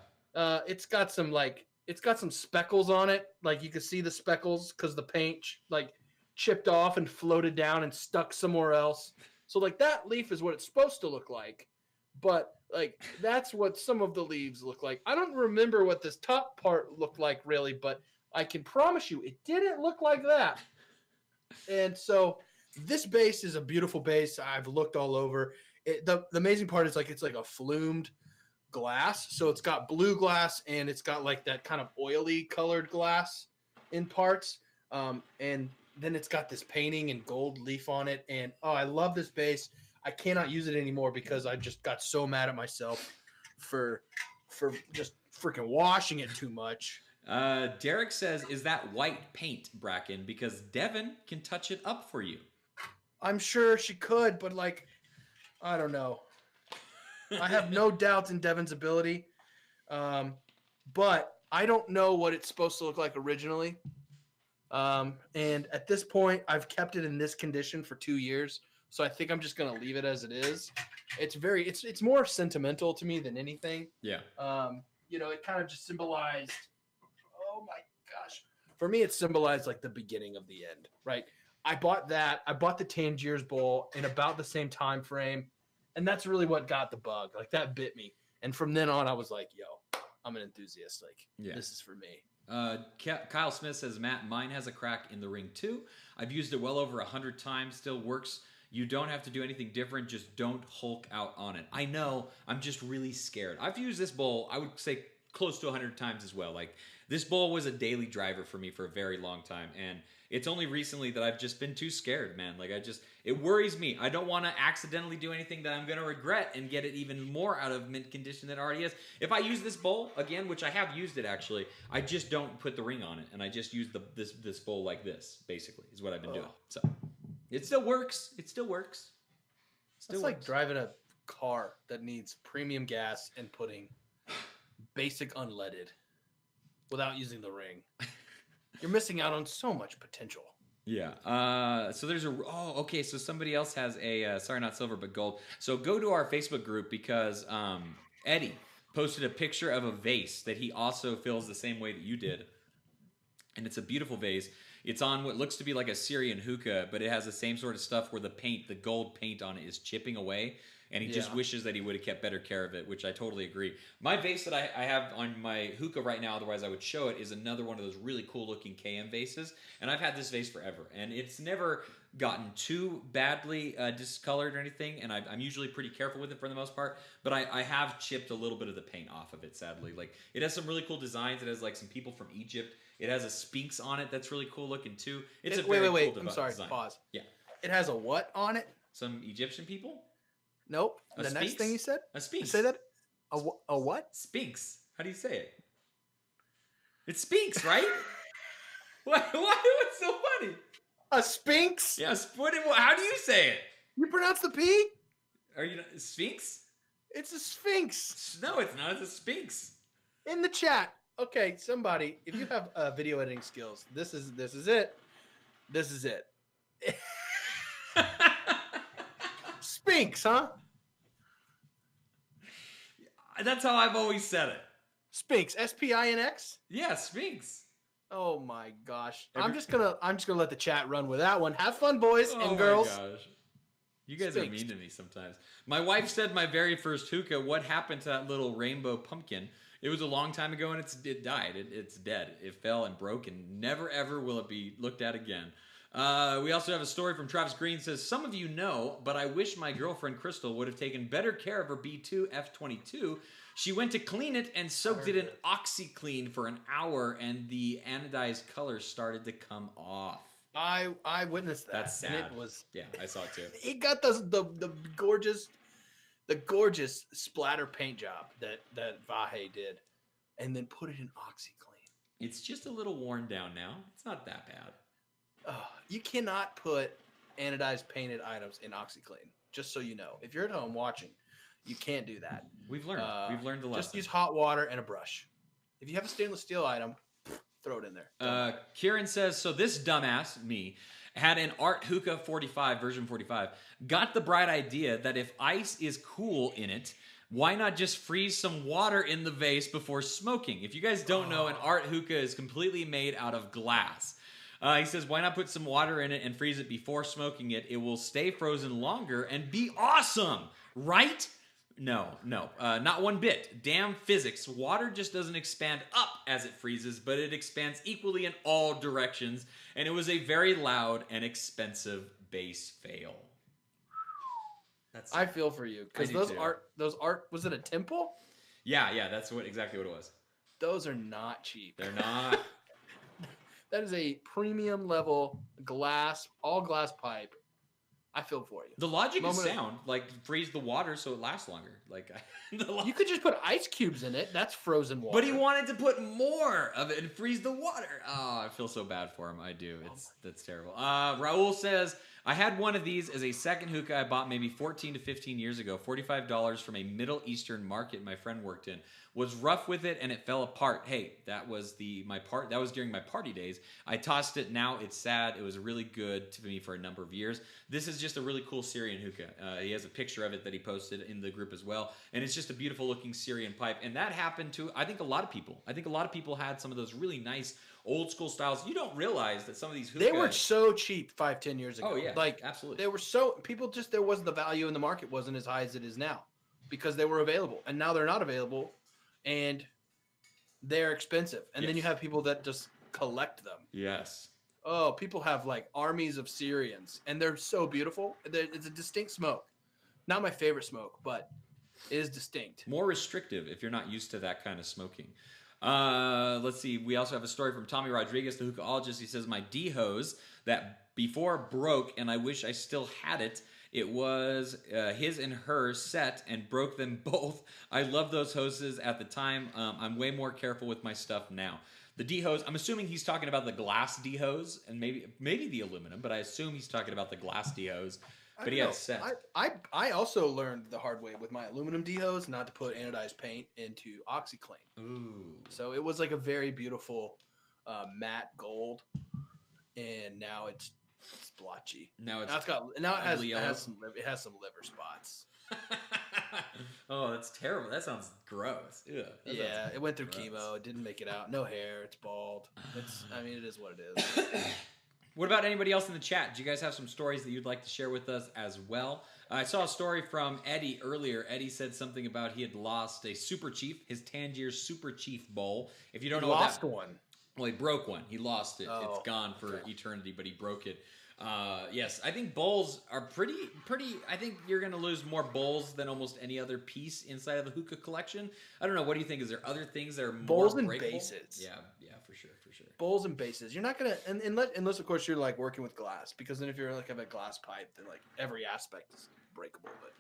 It's got some speckles on it. You can see the speckles because the paint chipped off and floated down and stuck somewhere else. So that leaf is what it's supposed to look like. But that's what some of the leaves look like. I don't remember what this top part looked like really, but I can promise you it didn't look like that. And so this base is a beautiful base. I've looked all over. The amazing part is it's like a flumed glass. So it's got blue glass and it's got like that kind of oily colored glass in parts. And then it's got this painting and gold leaf on it. And I love this bass. I cannot use it anymore because I just got so mad at myself for just freaking washing it too much. Derek says, is that white paint, Bracken? Because Devin can touch it up for you. I'm sure she could, but like, I don't know. I have no doubts in Devin's ability. But I don't know what it's supposed to look like originally. And at this point, I've kept it in this condition for 2 years. So I think I'm just going to leave it as it is. It's more sentimental to me than anything. Yeah. It kind of just symbolized, oh my gosh. For me, it symbolized like the beginning of the end, right? I bought the Tangiers Bowl in about the same time frame. And that's really what got the bug. Like that bit me. And from then on, I was like, yo, I'm an enthusiast. Like, This is for me. Kyle Smith says, Matt, mine has a crack in the ring too. I've used it well over 100 times. Still works. You don't have to do anything different. Just don't Hulk out on it. I know. I'm just really scared. I've used this bowl, I would say, close to 100 times as well. Like, this bowl was a daily driver for me for a very long time. And it's only recently that I've just been too scared, man. Like, it worries me. I don't want to accidentally do anything that I'm going to regret and get it even more out of mint condition than it already is. If I use this bowl, again, which I have used it actually, I just don't put the ring on it. And I just use this bowl like this, basically, is what I've been doing. So, it still works. It still works. It's like driving a car that needs premium gas and putting basic unleaded without using the ring. You're missing out on so much potential. Yeah. So there's okay. So somebody else has a, sorry, not silver, but gold. So go to our Facebook group because Eddie posted a picture of a vase that he also fills the same way that you did. And it's a beautiful vase. It's on what looks to be like a Syrian hookah, but it has the same sort of stuff where the gold paint on it is chipping away. And he just wishes that he would have kept better care of it, which I totally agree. My vase that I have on my hookah right now, otherwise I would show it, is another one of those really cool looking KM vases. And I've had this vase forever. And it's never gotten too badly discolored or anything. And I'm usually pretty careful with it for the most part. But I have chipped a little bit of the paint off of it, sadly. Like, it has some really cool designs. It has like some people from Egypt. It has a Sphinx on it that's really cool looking too. It's wait. I'm sorry. Design. Pause. Yeah. It has a what on it? Some Egyptian people? Nope. The next thing you said? A Sphinx. Say that? A what? Sphinx. How do you say it? It's Sphinx, right? What's so funny? A Sphinx? Yeah, how do you say it? You pronounce the P? Are you Sphinx? It's a Sphinx. No, it's not. It's a Sphinx. In the chat. Okay, somebody, if you have video editing skills, this is it. This is it. Sphinx, huh? That's how I've always said it. Sphinx, S-P-I-N-X? Yeah, Sphinx. Oh my gosh. I'm just gonna let the chat run with that one. Have fun, boys and girls. Oh my gosh. You guys are mean to me sometimes. My wife said my very first hookah, what happened to that little rainbow pumpkin? It was a long time ago and it died. It's dead. It fell and broke and never ever will it be looked at again. We also have a story from Travis Green. Says, some of you know, but I wish my girlfriend Crystal would have taken better care of her B2 F22. She went to clean it and soaked it in OxyClean for an hour and the anodized color started to come off. I witnessed that. That's sad. And it was, yeah, I saw it too. It got the gorgeous splatter paint job that Vahe did, and then put it in OxyClean. It's just a little worn down now. It's not that bad. You cannot put anodized painted items in OxyClean. Just so you know, if you're at home watching, you can't do that. We've learned. We've learned the lesson. Just use hot water and a brush. If you have a stainless steel item, throw it in there. Kieran says, so this dumbass, me, had an Art Hookah 45, version 45, got the bright idea that if ice is cool in it, why not just freeze some water in the vase before smoking? If you guys don't know, an Art Hookah is completely made out of glass. He says, why not put some water in it and freeze it before smoking it? It will stay frozen longer and be awesome, right? No, not one bit. Damn physics. Water just doesn't expand up as it freezes, but it expands equally in all directions. And it was a very loud and expensive base fail. I feel for you because those art, was it a temple? Yeah, that's exactly what it was. Those are not cheap. They're not. That is a premium level glass, all glass pipe. I feel for you. The logic is sound. Like, freeze the water so it lasts longer. Like, you could just put ice cubes in it. That's frozen water. But he wanted to put more of it and freeze the water. Oh, I feel so bad for him. I do. That's terrible. Raul says, I had one of these as a second hookah I bought maybe 14 to 15 years ago. $45 from a Middle Eastern market my friend worked in. Was rough with it and it fell apart. Hey, that was during my party days. I tossed it. Now it's sad. It was really good to me for a number of years. This is just a really cool Syrian hookah. He has a picture of it that he posted in the group as well. And it's just a beautiful looking Syrian pipe. And that happened to, I think, a lot of people. I think a lot of people had some of those really nice old school styles. You don't realize that some of these hookahs... They were so cheap 5-10 years ago. Oh, yeah. Like, absolutely. They were so... People just... There wasn't the value in the market wasn't as high as it is now. Because they were available. And now they're not available. And they're expensive. And then you have people that just collect them. Yes. Oh, people have like armies of Syrians. And they're so beautiful. It's a distinct smoke. Not my favorite smoke, but it is distinct. More restrictive if you're not used to that kind of smoking. Let's see. We also have a story from Tommy Rodriguez, the hookahologist. He says, my D-hose that before broke, and I wish I still had it. It was his and her set and broke them both. I love those hoses at the time. I'm way more careful with my stuff now. The D-hose, I'm assuming he's talking about the glass D-hose and maybe the aluminum, but I assume he's talking about the glass D-hose. But he had a set. I also learned the hard way with my aluminum D-hose not to put anodized paint into OxyClean. Ooh. So it was like a very beautiful matte gold, and now it's blotchy. Now it has some liver spots. Oh, that's terrible. That sounds gross. Ew, yeah, it went through chemo. It didn't make it out. No hair. It's bald. It is what it is. What about anybody else in the chat? Do you guys have some stories that you'd like to share with us as well? I saw a story from Eddie earlier. Eddie said something about he had lost a Super Chief, his Tangier Super Chief bowl. If you don't know, lost one. Well, he broke one. He lost it. Oh, it's gone for eternity, but he broke it. Yes, I think bowls are pretty. I think you're going to lose more bowls than almost any other piece inside of the hookah collection. I don't know. What do you think? Is there other things that are bowls more and breakable? Bases? Yeah, for sure. Bowls and bases. You're not gonna, unless of course you're like working with glass, because then if you're like have a glass pipe, then like every aspect is breakable. But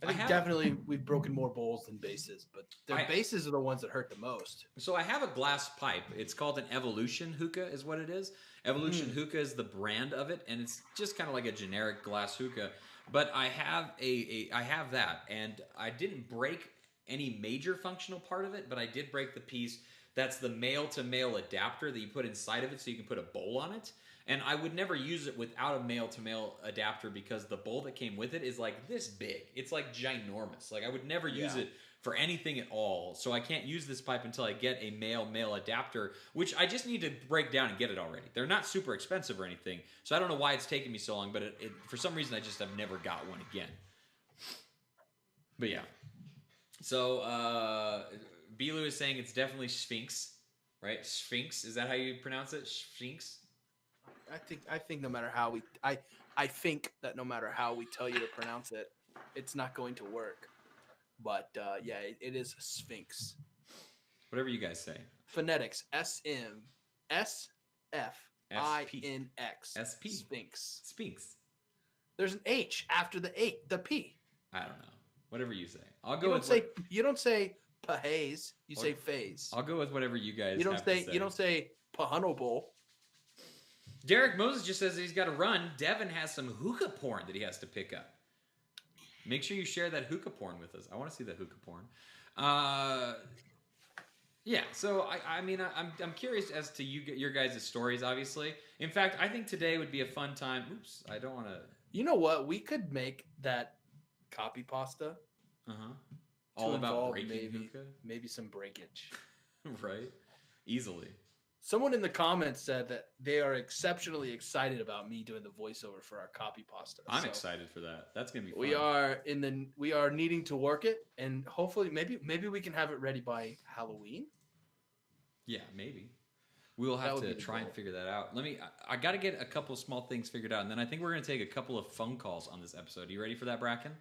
I think definitely we've broken more bowls than bases, but bases are the ones that hurt the most. So I have a glass pipe. It's called an Evolution hookah, is what it is. Evolution hookah is the brand of it, and it's just kind of like a generic glass hookah. But I have I have that, and I didn't break any major functional part of it, but I did break the piece. That's the male-to-male adapter that you put inside of it so you can put a bowl on it. And I would never use it without a male-to-male adapter because the bowl that came with it is like this big. It's like ginormous. Like I would never use it for anything at all. So I can't use this pipe until I get a male-male adapter, which I just need to break down and get it already. They're not super expensive or anything. So I don't know why it's taken me so long, but for some reason I just have never got one again. But yeah. So, Bilu is saying it's definitely Sphinx, right? Sphinx, is that how you pronounce it? Sphinx? I think no matter how I think that no matter how we tell you to pronounce it, it's not going to work. But it is Sphinx. Whatever you guys say. Phonetics: SMSFINX. SP. Sphinx. Sphinx. There's an H after the P. I don't know. Whatever you say. I'll You go don't say you don't say Pahaze. You say phase. I'll go with whatever you guys You don't have say to say. you don't say Pahunnable. Derek Moses just says he's got to run. Devin has some hookah porn that he has to pick up. Make sure you share that hookah porn with us. I want to see that hookah porn. Yeah, so I'm curious as to your guys' stories, obviously. In fact, I think today would be a fun time. Oops, I don't want to... You know what? We could make that copy pasta. All about breaking hookah? Maybe some breakage. Right? Easily. Someone in the comments said that they are exceptionally excited about me doing the voiceover for our copy pasta. I'm excited for that. That's gonna be fun. We are needing to work it, and hopefully maybe we can have it ready by Halloween. Yeah, maybe. We'll have to try and figure that out. I got to get a couple of small things figured out, and then I think we're going to take a couple of phone calls on this episode. Are you ready for that, Bracken?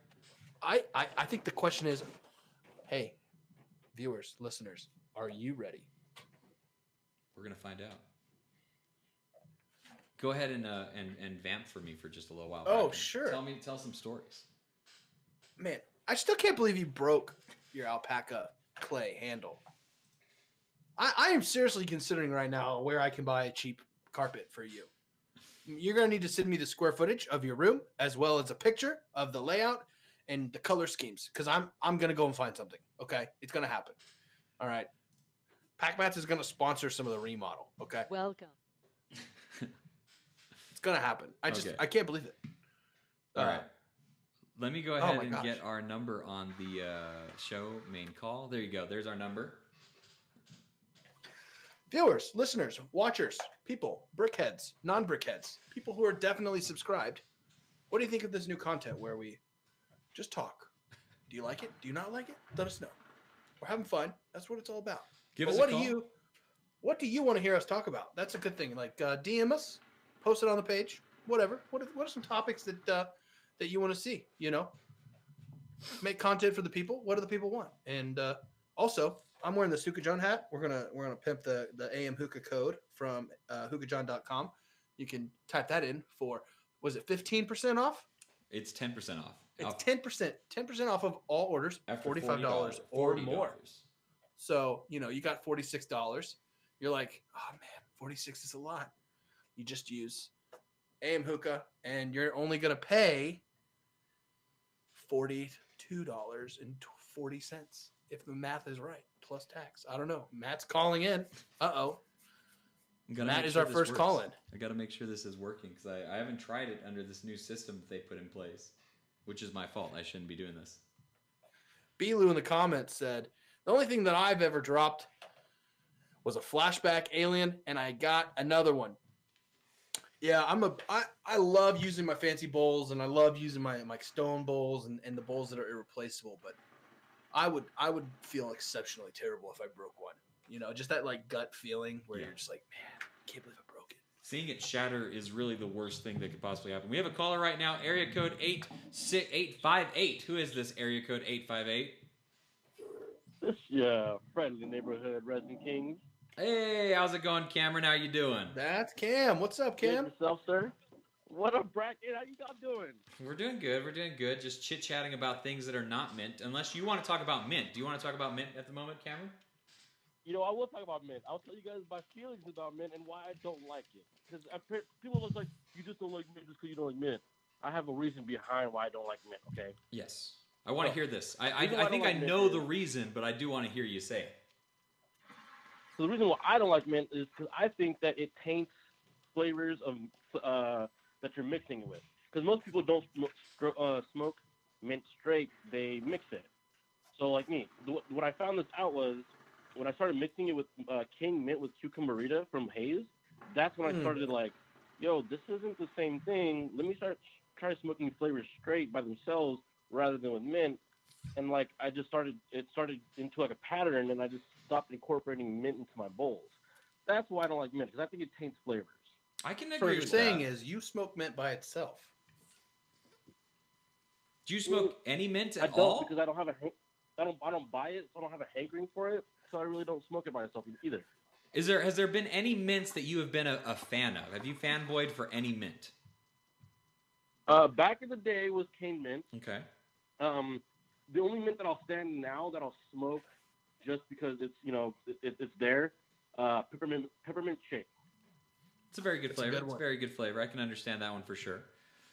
I think the question is, hey, viewers, listeners, are you ready? We're gonna find out. Go ahead and vamp for me for just a little while. Oh, sure. Tell some stories. Man, I still can't believe you broke your alpaca clay handle. I am seriously considering right now where I can buy a cheap carpet for you. You're going to need to send me the square footage of your room as well as a picture of the layout and the color schemes because I'm going to go and find something. Okay? It's going to happen. All right. PackMats is going to sponsor some of the remodel. Okay? Welcome. It's going to happen. I can't believe it. All right. Let me go ahead and gosh. get our number on the show main call. There you go. There's our number. Viewers, listeners, watchers, people, brickheads, non-brickheads, people who are definitely subscribed. What do you think of this new content where we just talk? Do you like it? Do you not like it? Let us know. We're having fun. That's what it's all about. Give us a call. What do you want to hear us talk about? That's a good thing. Like DM us, post it on the page, whatever. What are some topics that you want to see? You know, make content for the people. What do the people want? And also, I'm wearing the Hookah John hat. We're gonna pimp the AM Hookah code from hookahjohn.com. You can type that in for, was it 15% off? It's 10% off. It's 10% off of all orders After $45 or more. So you got $46. You're like, oh man, 46 is a lot. You just use AM Hookah, and you're only gonna pay $42.40 if the math is right. Plus tax. I don't know. Matt's calling in. Uh-oh. Matt is our first call-in. I got to make sure this is working because I haven't tried it under this new system that they put in place, which is my fault. I shouldn't be doing this. B-Lou in the comments said, the only thing that I've ever dropped was a flashback alien, and I got another one. Yeah, I love using my fancy bowls, and I love using my stone bowls and the bowls that are irreplaceable, but I would feel exceptionally terrible if I broke one. Just that like gut feeling where you're just like, man, I can't believe I broke it. Seeing it shatter is really the worst thing that could possibly happen. We have a caller right now, area code 858. Who is this area code 858? This your friendly neighborhood resident kings. Hey, how's it going, Cameron? How you doing? That's Cam. What's up, Cam? Good yourself, sir. What up, Bracket? How you guys doing? We're doing good. Just chit-chatting about things that are not mint. Unless you want to talk about mint. Do you want to talk about mint at the moment, Cameron? I will talk about mint. I'll tell you guys my feelings about mint and why I don't like it. Because people are like, you just don't like mint just because you don't like mint. I have a reason behind why I don't like mint, okay? Yes. I want to hear this. I think I know the reason, but I do want to hear you say it. So the reason why I don't like mint is because I think that it taints flavors of that you're mixing it with. Because most people don't smoke mint straight; they mix it. So like me, what I found this out was when I started mixing it with King Mint with Cucumberita from Hayes. That's when I started like, yo, this isn't the same thing. Let me try smoking flavors straight by themselves rather than with mint. And like it started into like a pattern, and I just stopped incorporating mint into my bowls. That's why I don't like mint, because I think it taints flavors. I can agree. So what you're with saying that. is you smoke mint by itself. Do you smoke any mint at I don't, all? because I don't buy it, so I don't have a hankering for it. So I really don't smoke it by itself either. Has there been any mints that you have been a fan of? Have you fanboyed for any mint? Back in the day was cane mint. Okay. The only mint that I'll stand now that I'll smoke just because it's there, peppermint shake. It's a very good flavor. It's a very good flavor. I can understand that one for sure.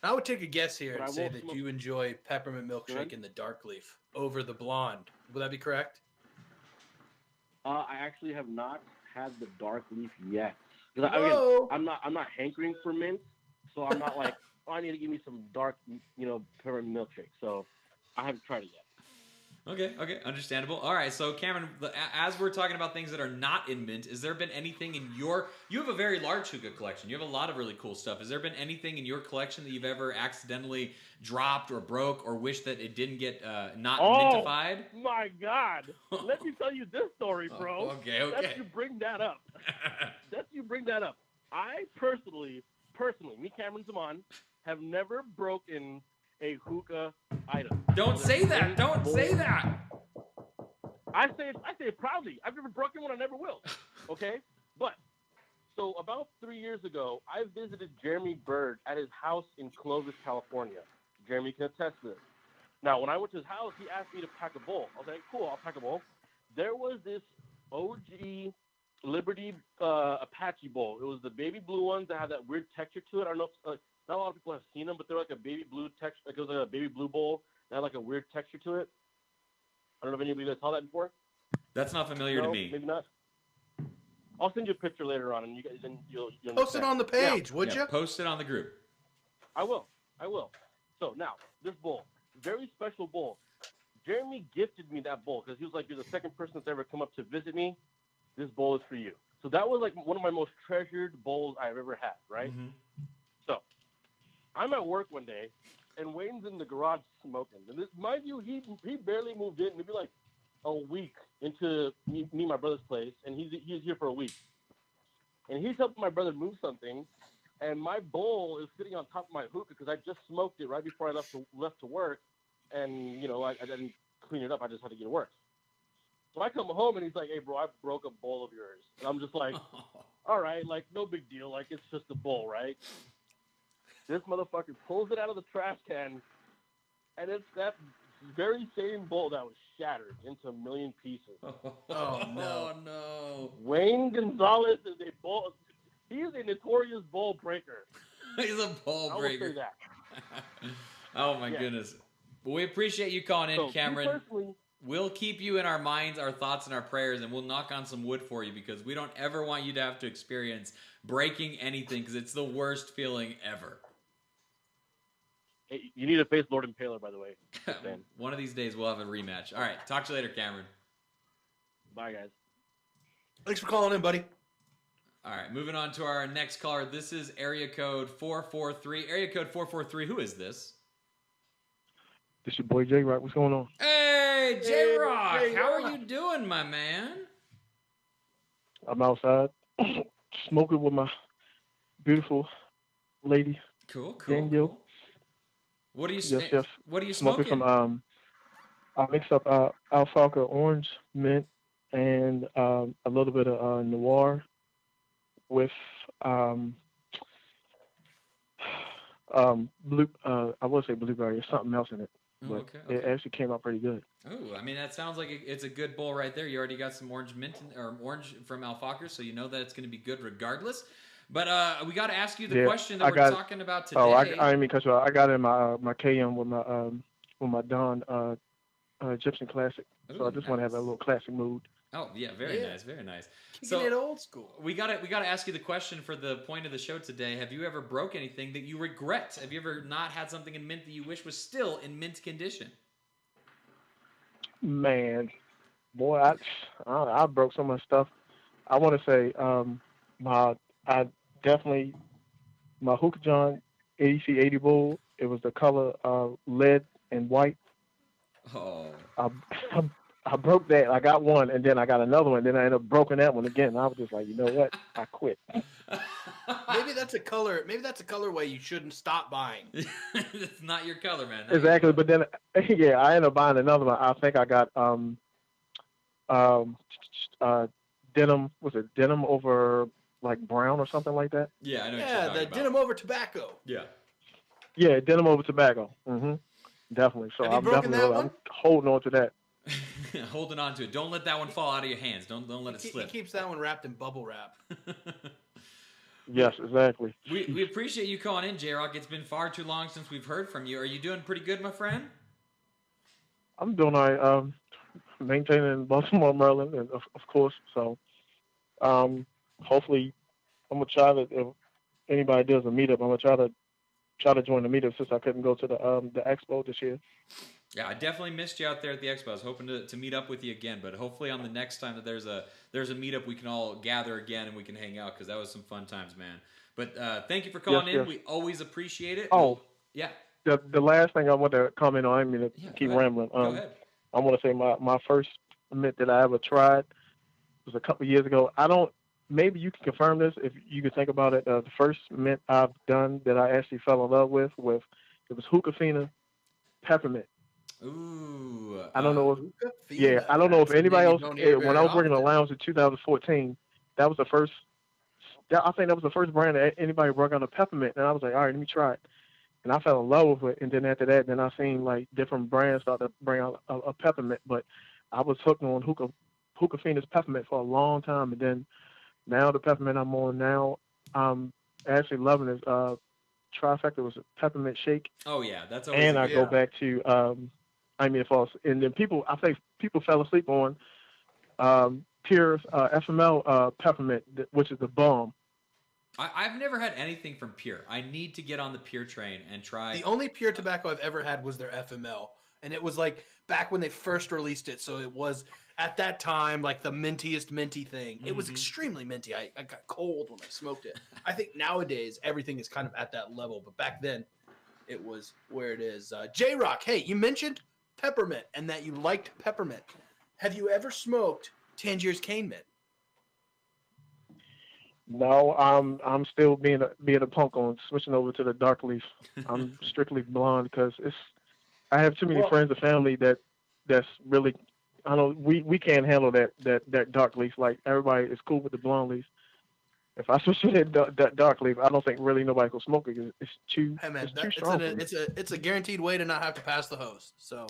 I would take a guess here But and I say won't that smoke- you enjoy peppermint milkshake in the dark leaf over the blonde. Would that be correct? I actually have not had the dark leaf yet. Whoa! I'm not hankering for mint, so I'm not like, oh, I need to give me some dark, peppermint milkshake. So I haven't tried it yet. Okay, understandable. All right, so Cameron, as we're talking about things that are not in mint, has there been anything in you have a very large hookah collection. You have a lot of really cool stuff. Has there been anything in your collection that you've ever accidentally dropped or broke or wish that it didn't get not mintified? Oh, my God. Let me tell you this story, bro. Okay. That you bring that up. I personally, me, Cameron Zaman, have never broken a hookah item. Don't say that. Don't say that. I say it proudly. I've never broken one. I never will. Okay, but so about 3 years ago, I visited Jeremy Bird at his house in Clovis, California. Jeremy can attest to this. Now, when I went to his house, he asked me to pack a bowl. I was like, cool, I'll pack a bowl. There was this OG Liberty Apache bowl. It was the baby blue ones that had that weird texture to it. I don't know if not a lot of people have seen them, but they're like a baby blue texture. Like it was like a baby blue bowl that had like a weird texture to it. I don't know if anybody saw that before. That's not familiar to me. Maybe not. I'll send you a picture later on, and you guys you'll post it on the page, would you? Post it on the group. I will. So now this bowl, very special bowl. Jeremy gifted me that bowl because he was like, "You're the second person that's ever come up to visit me. This bowl is for you." So that was like one of my most treasured bowls I've ever had. Right. Mm-hmm. So I'm at work one day, and Wayne's in the garage smoking. And mind you, he barely moved in, maybe like a week into me and my brother's place, and he's here for a week. And he's helping my brother move something, and my bowl is sitting on top of my hookah because I just smoked it right before I left to work, and I didn't clean it up. I just had to get to work. So I come home, and he's like, "Hey, bro, I broke a bowl of yours." And I'm just like, "All right, like no big deal. Like it's just a bowl, right?" This motherfucker pulls it out of the trash can, and it's that very same bowl that was shattered into a million pieces. Oh no! Wayne Gonzalez is a bowl. He is a notorious bowl breaker. He's a bowl breaker. I will say that. Oh my goodness! Well, we appreciate you calling in, Cameron. We'll keep you in our minds, our thoughts, and our prayers, and we'll knock on some wood for you because we don't ever want you to have to experience breaking anything because it's the worst feeling ever. Hey, you need to face Lord Impaler, by the way. One of these days we'll have a rematch. All right. Talk to you later, Cameron. Bye, guys. Thanks for calling in, buddy. All right. Moving on to our next caller. This is area code 443. Area code 443. Who is this? This your boy J-Rock. What's going on? Hey, J-Rock. How are you doing, my man? I'm outside smoking with my beautiful lady. Cool. Danielle. Cool. What are you yes. What are you smoking? From I mixed up alfalfa, orange, mint, and a little bit of noir with blue. I would say blueberry. There's something else in it, but okay. It actually came out pretty good. Oh, I mean that sounds like it's a good bowl right there. You already got some orange mint or orange from alfalfa, so you know that it's going to be good regardless. But we got to ask you the question that we're talking about today. Oh, I mean, because I got in my KM with my Don Egyptian Classic, so I just want to have a little classic mood. Oh yeah, very nice, very nice. Kicking it old school. We got to ask you the question for the point of the show today. Have you ever broke anything that you regret? Have you ever not had something in mint that you wish was still in mint condition? Man, boy, I broke so much stuff. I want to say my Hookah John ADC 80 Bull. It was the color lead and white. Oh. I broke that. I got one, and then I got another one. Then I ended up broken that one again. I was just like, you know what? I quit. Maybe that's a color. Maybe that's a colorway you shouldn't stop buying. It's not your color, man. Exactly. But then, yeah, I ended up buying another one. I think I got denim. Was it denim over like brown or something like that? Yeah, I know. Yeah, the denim over tobacco. Yeah. Yeah, denim over tobacco. Mm-hmm. Definitely. So I'm holding on to that. Holding on to it. Don't let that one fall out of your hands. Don't let it slip. He keeps that one wrapped in bubble wrap. Yes, exactly. We appreciate you calling in, J-Rock. It's been far too long since we've heard from you. Are you doing pretty good, my friend? I'm doing all right. Maintaining Baltimore, Maryland, and of course. So hopefully I'm going to try to, if anybody does a meetup, I'm going to try to join the meetup since I couldn't go to the expo this year. Yeah, I definitely missed you out there at the expo. I was hoping to meet up with you again, but hopefully on the next time that there's a meetup, we can all gather again and we can hang out because that was some fun times, man. But thank you for calling in. Yes. We always appreciate it. Oh, yeah. The last thing I want to comment on, I mean, keep rambling. Go ahead. I want to say my first mint that I ever tried was a couple of years ago. Maybe you can confirm this if you can think about it. The first mint I've done that I actually fell in love with it was Hookah Fina Peppermint. Ooh. I don't know if Hookah yeah, Fina. I don't know if That's a name anybody you else. don't hear When very I was working in the often. lounge in 2014, that was the first. I think that was the first brand that anybody brought out a peppermint, and I was like, all right, let me try it. And I fell in love with it. And then after that, then I seen like different brands start to bring out a peppermint. But I was hooked on Hookah Phoenix peppermint for a long time. And then now the peppermint I'm on now, I'm actually loving is Trifecta was a peppermint shake. Oh yeah, that's always And a I good go Yeah. back to I mean false. And then I think people fell asleep on Pure FML peppermint, which is the bomb. I've never had anything from Pure. I need to get on the Pure train and try. The only pure tobacco I've ever had was their FML, and it was like back when they first released it. So it was at that time like the mintiest minty thing. It was Mhm. extremely minty. I got cold when I smoked it. I think nowadays everything is kind of at that level, but back then it was where it is. J Rock, hey, you mentioned peppermint and that you liked peppermint. Have you ever smoked Tangier's cane mint? No, I'm still being a punk on switching over to the dark leaf. I'm strictly blonde because I have too many Well- friends and family that's really I don't we can't handle that dark leaf. Like everybody is cool with the blonde leaf. If I switch to that dark leaf, I don't think really nobody will smoke it. It's too Hey man, it's too strong. For me. it's a guaranteed way to not have to pass the hose. So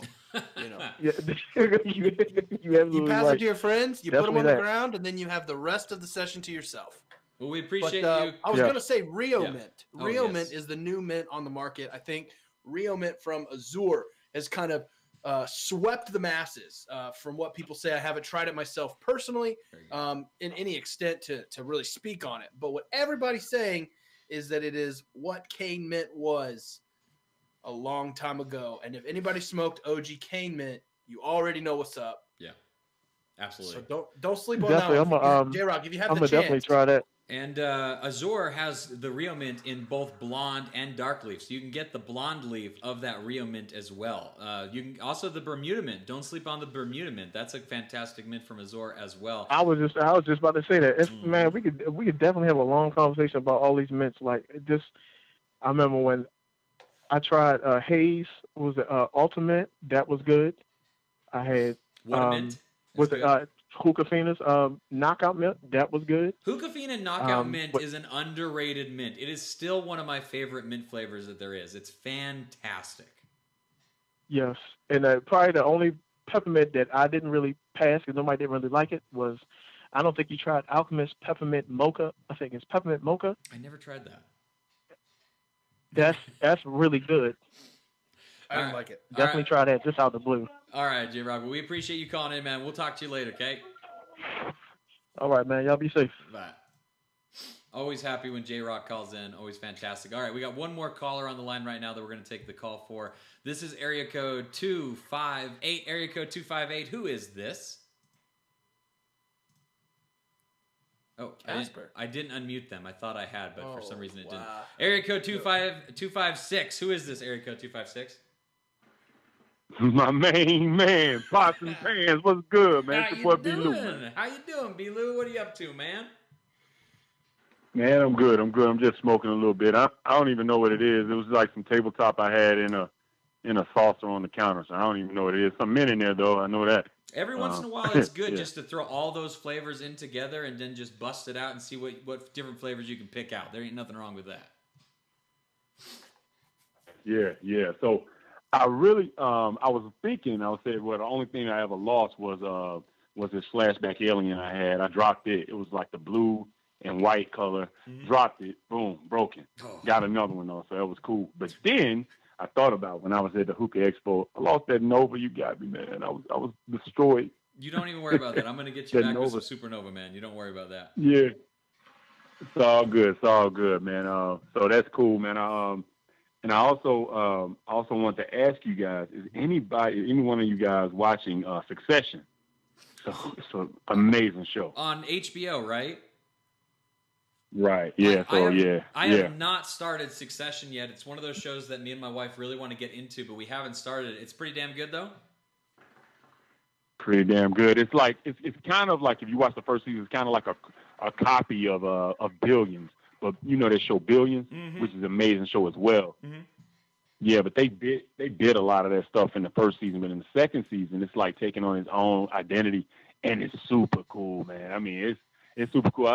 you know. Yeah, you absolutely You pass right. it to your friends, you put them Definitely on the that. ground, and then you have the rest of the session to yourself. Well, we But appreciate you. I was Yeah. gonna say Rio Yeah. Mint. Oh, Rio yes. Mint is the new mint on the market. I think Rio Mint from Azure has kind of swept the masses. From what people say, I haven't tried it myself personally, Very good. in any extent to really speak on it. But what everybody's saying is that it is what cane mint was a long time ago. And if anybody smoked OG cane mint, you already know what's up. Absolutely. So don't sleep on Definitely, that one. I'm J-Rock, if you have gonna the definitely chance, try that. And Azure has the Rio Mint in both blonde and dark leaf, so you can get the blonde leaf of that Rio Mint as well. You can also the Bermuda Mint. Don't sleep on the Bermuda Mint. That's a fantastic mint from Azure as well. I was just about to say that. Mhm. Man, we could definitely have a long conversation about all these mints. Like I remember when I tried Hayes. Was it Ultimate? That was good. I had What a mint! was That's it good. Hookah Phoenix Knockout Mint? That was good. Hookah Fiend Knockout Mint but- is an underrated mint. It is still one of my favorite mint flavors that there is. It's fantastic. Yes, and probably the only peppermint that I didn't really pass because nobody didn't really like it was. I don't think you tried Alchemist Peppermint Mocha. I think it's Peppermint Mocha. I never tried that. That's really good. I don't Alright. like it. Definitely try that just out the blue. All right, J Rock. Well, we appreciate you calling in, man. We'll talk to you later, okay? All right, man. Y'all be safe. Bye. Always happy when J Rock calls in. Always fantastic. All right, we got one more caller on the line right now that we're going to take the call for. This is area code 258. Area code 258. Who is this? Oh, Casper. I didn't unmute them. I thought I had, but for some reason it didn't. wow. Area code 256. Who is this? Area code 256. My main man, Pots and Pans. What's good, man? How It's you your boy B. doing? Lou. How you doing, B. Lou? What are you up to, man? Man, I'm good. I'm just smoking a little bit. I don't even know what it is. It was like some tabletop I had in a saucer on the counter, so I don't even know what it is. Some mint in there though. I know that. Every once in a while, it's good yeah. just to throw all those flavors in together and then just bust it out and see what different flavors you can pick out. There ain't nothing wrong with that. Yeah. So I really, I was thinking. I was saying, well, the only thing I ever lost was this flashback alien I had. I dropped it. It was like the blue and white color. Mhm. Dropped it. Boom, broken. Oh. Got another one though, so that was cool. But then I thought about when I was at the Hookah Expo, I lost that Nova you got me, man. I was destroyed. You don't even worry about that. I'm going to get you That back with Nova. some Supernova, man. You don't worry about that. Yeah. It's all good, man. So that's cool, man. And I also want to ask you guys, is any one of you guys watching Succession? So it's an amazing show. On HBO, right? Right. Yeah. I have not started Succession yet. It's one of those shows that me and my wife really want to get into, but we haven't started it. It's pretty damn good, though. Pretty damn good. It's like it's kind of like if you watch the first season, it's kind of like a copy of Billions, but you know that show Billions, Mhm. which is an amazing show as well. Mhm. Yeah, but they did a lot of that stuff in the first season, but in the second season, it's like taking on its own identity, and it's super cool, man. I mean, it's super cool.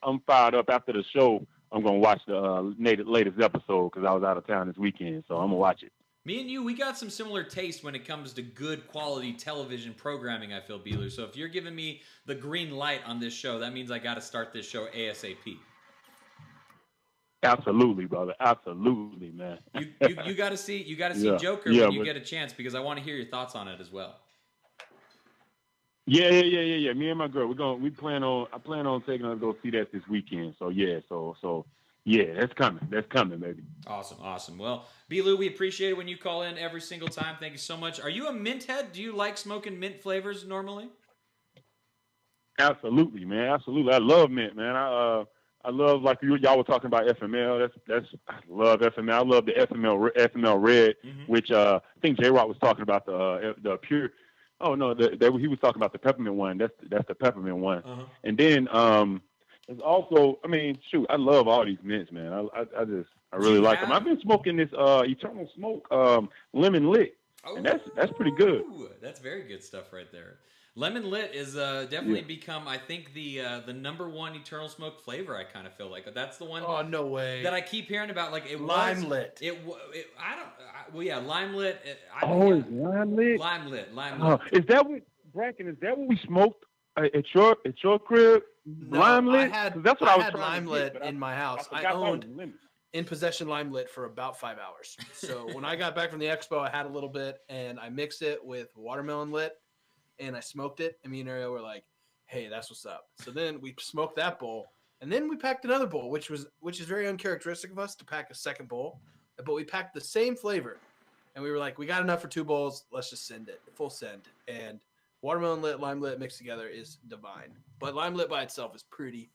I'm fired up after the show. I'm gonna watch the latest episode because I was out of town this weekend, so I'm gonna watch it. Me and you, we got some similar taste when it comes to good quality television programming, I feel, Belu. So if you're giving me the green light on this show, that means I got to start this show ASAP. Absolutely, brother. Absolutely, man. You got to see Yeah. Joker Yeah, when you get a chance, because I want to hear your thoughts on it as well. Yeah. Me and my girl, I plan on taking her to go see that this weekend. So yeah, yeah, that's coming, baby. Awesome. Well, Belu, we appreciate it when you call in every single time. Thank you so much. Are you a mint head? Do you like smoking mint flavors normally? Absolutely, man. Absolutely. I love mint, man. I love, like y'all were talking about FML. I love FML. I love the FML Red, which I think J Rock was talking about the pure. Oh no, he was talking about the peppermint one. That's the peppermint one. Uh-huh. And then there's also, I mean, shoot, I love all these mints, man. I really like them. I've been smoking this Eternal Smoke lemon lit, and that's pretty good. That's very good stuff right there. Lemon lit is definitely become, I think, the number one Eternal Smoke flavor. I kind of feel like that's the one. Oh, no way. That I keep hearing about. Like lime lit. Lime lit. It's lime lit. Lime lit. Is that what Bracken? Is that what we smoked at your crib? No, lime lit. That's what I was had lime lit in my house. I owned in possession lime lit for about 5 hours. So when I got back from the expo, I had a little bit, and I mixed it with watermelon lit. And I smoked it, and me and Ariel were like, hey, that's what's up. So then we smoked that bowl, and then we packed another bowl, which is very uncharacteristic of us to pack a second bowl. But we packed the same flavor, and we were like, we got enough for 2 bowls. Let's just send it, full send. And watermelon lit, lime lit mixed together is divine. But lime lit by itself is pretty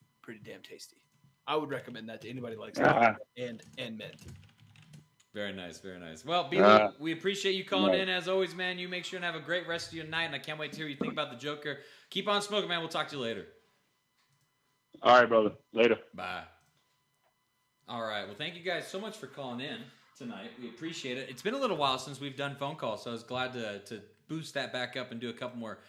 damn tasty. I would recommend that to anybody who likes lime and mint. Very nice. Well, Belu, we appreciate you calling in as always, man. You make sure and have a great rest of your night, and I can't wait to hear you think about the Joker. Keep on smoking, man. We'll talk to you later. All right, brother. Later. Bye. All right. Well, thank you guys so much for calling in tonight. We appreciate it. It's been a little while since we've done phone calls, so I was glad to boost that back up and do a couple more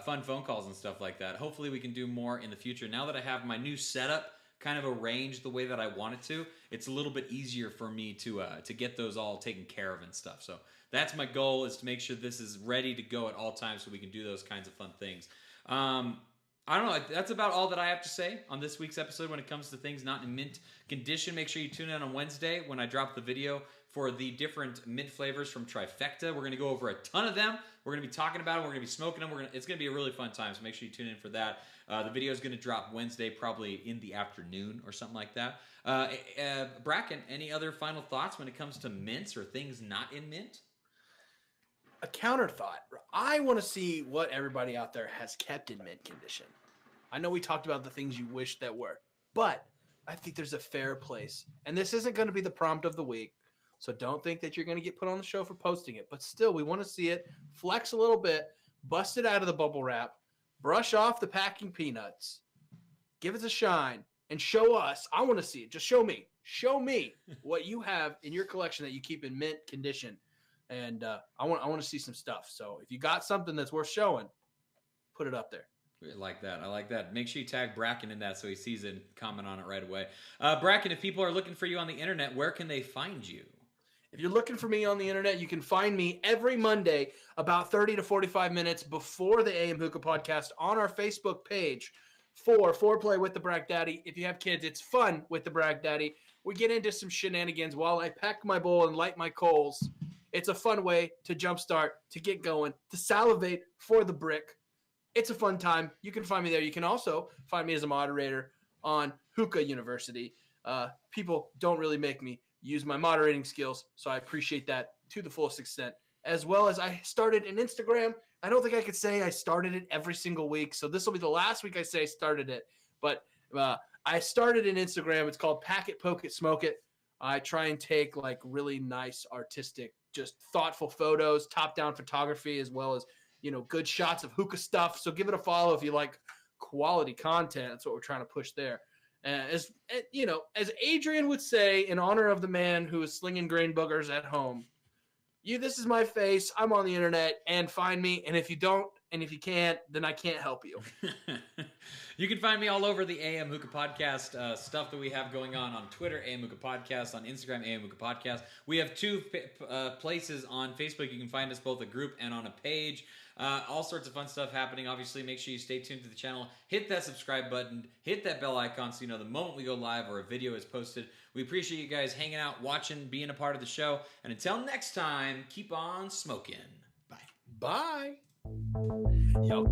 fun phone calls and stuff like that. Hopefully we can do more in the future. Now that I have my new setup kind of arranged the way that I want it to, it's a little bit easier for me to get those all taken care of and stuff. So that's my goal, is to make sure this is ready to go at all times so we can do those kinds of fun things. I don't know. That's about all that I have to say on this week's episode when it comes to things not in mint condition. Make sure you tune in on Wednesday when I drop the video for the different mint flavors from Trifecta. We're going to go over a ton of them. We're going to be talking about them. We're going to be smoking them. It's going to be a really fun time, so make sure you tune in for that. The video is going to drop Wednesday, probably in the afternoon or something like that. Bracken, any other final thoughts when it comes to mints or things not in mint? A counter thought. I want to see what everybody out there has kept in mint condition. I know we talked about the things you wish that were, but I think there's a fair place. And this isn't going to be the prompt of the week, so don't think that you're going to get put on the show for posting it. But still, we want to see it, flex a little bit, bust it out of the bubble wrap, brush off the packing peanuts, give it a shine, and show us. I want to see it. Just show me. Show me what you have in your collection that you keep in mint condition. And I want to see some stuff. So if you got something that's worth showing, put it up there. I like that. Make sure you tag Bracken in that so he sees it and comment on it right away. Bracken, if people are looking for you on the internet, where can they find you? If you're looking for me on the internet, you can find me every Monday about 30 to 45 minutes before the AM Hookah Podcast on our Facebook page for Foreplay with the Brag Daddy. If you have kids, it's fun with the Brag Daddy. We get into some shenanigans while I pack my bowl and light my coals. It's a fun way to jumpstart, to get going, to salivate for the brick. It's a fun time. You can find me there. You can also find me as a moderator on Hookah University. People don't really make me use my moderating skills, so I appreciate that to the fullest extent. As well as I started an Instagram. I don't think I could say I started it every single week, so this will be the last week I say I started it. But I started an Instagram. It's called Pack It, Poke It, Smoke It. I try and take like really nice, artistic, just thoughtful photos, top-down photography, as well as good shots of hookah stuff. So give it a follow if you like quality content. That's what we're trying to push there. As you know, as Adrian would say, in honor of the man who is slinging grain boogers at home, this is my face. I'm on the internet, and find me. And if you don't, and if you can't, then I can't help you. You can find me all over the AM Hookah Podcast stuff that we have going on Twitter, AM Hookah Podcast, on Instagram, AM Hookah Podcast. We have two places on Facebook. You can find us both a group and on a page. All sorts of fun stuff happening. Obviously, make sure you stay tuned to the channel. Hit that subscribe button. Hit that bell icon so you know the moment we go live or a video is posted. We appreciate you guys hanging out, watching, being a part of the show. And until next time, keep on smoking. Bye. Bye. Yo.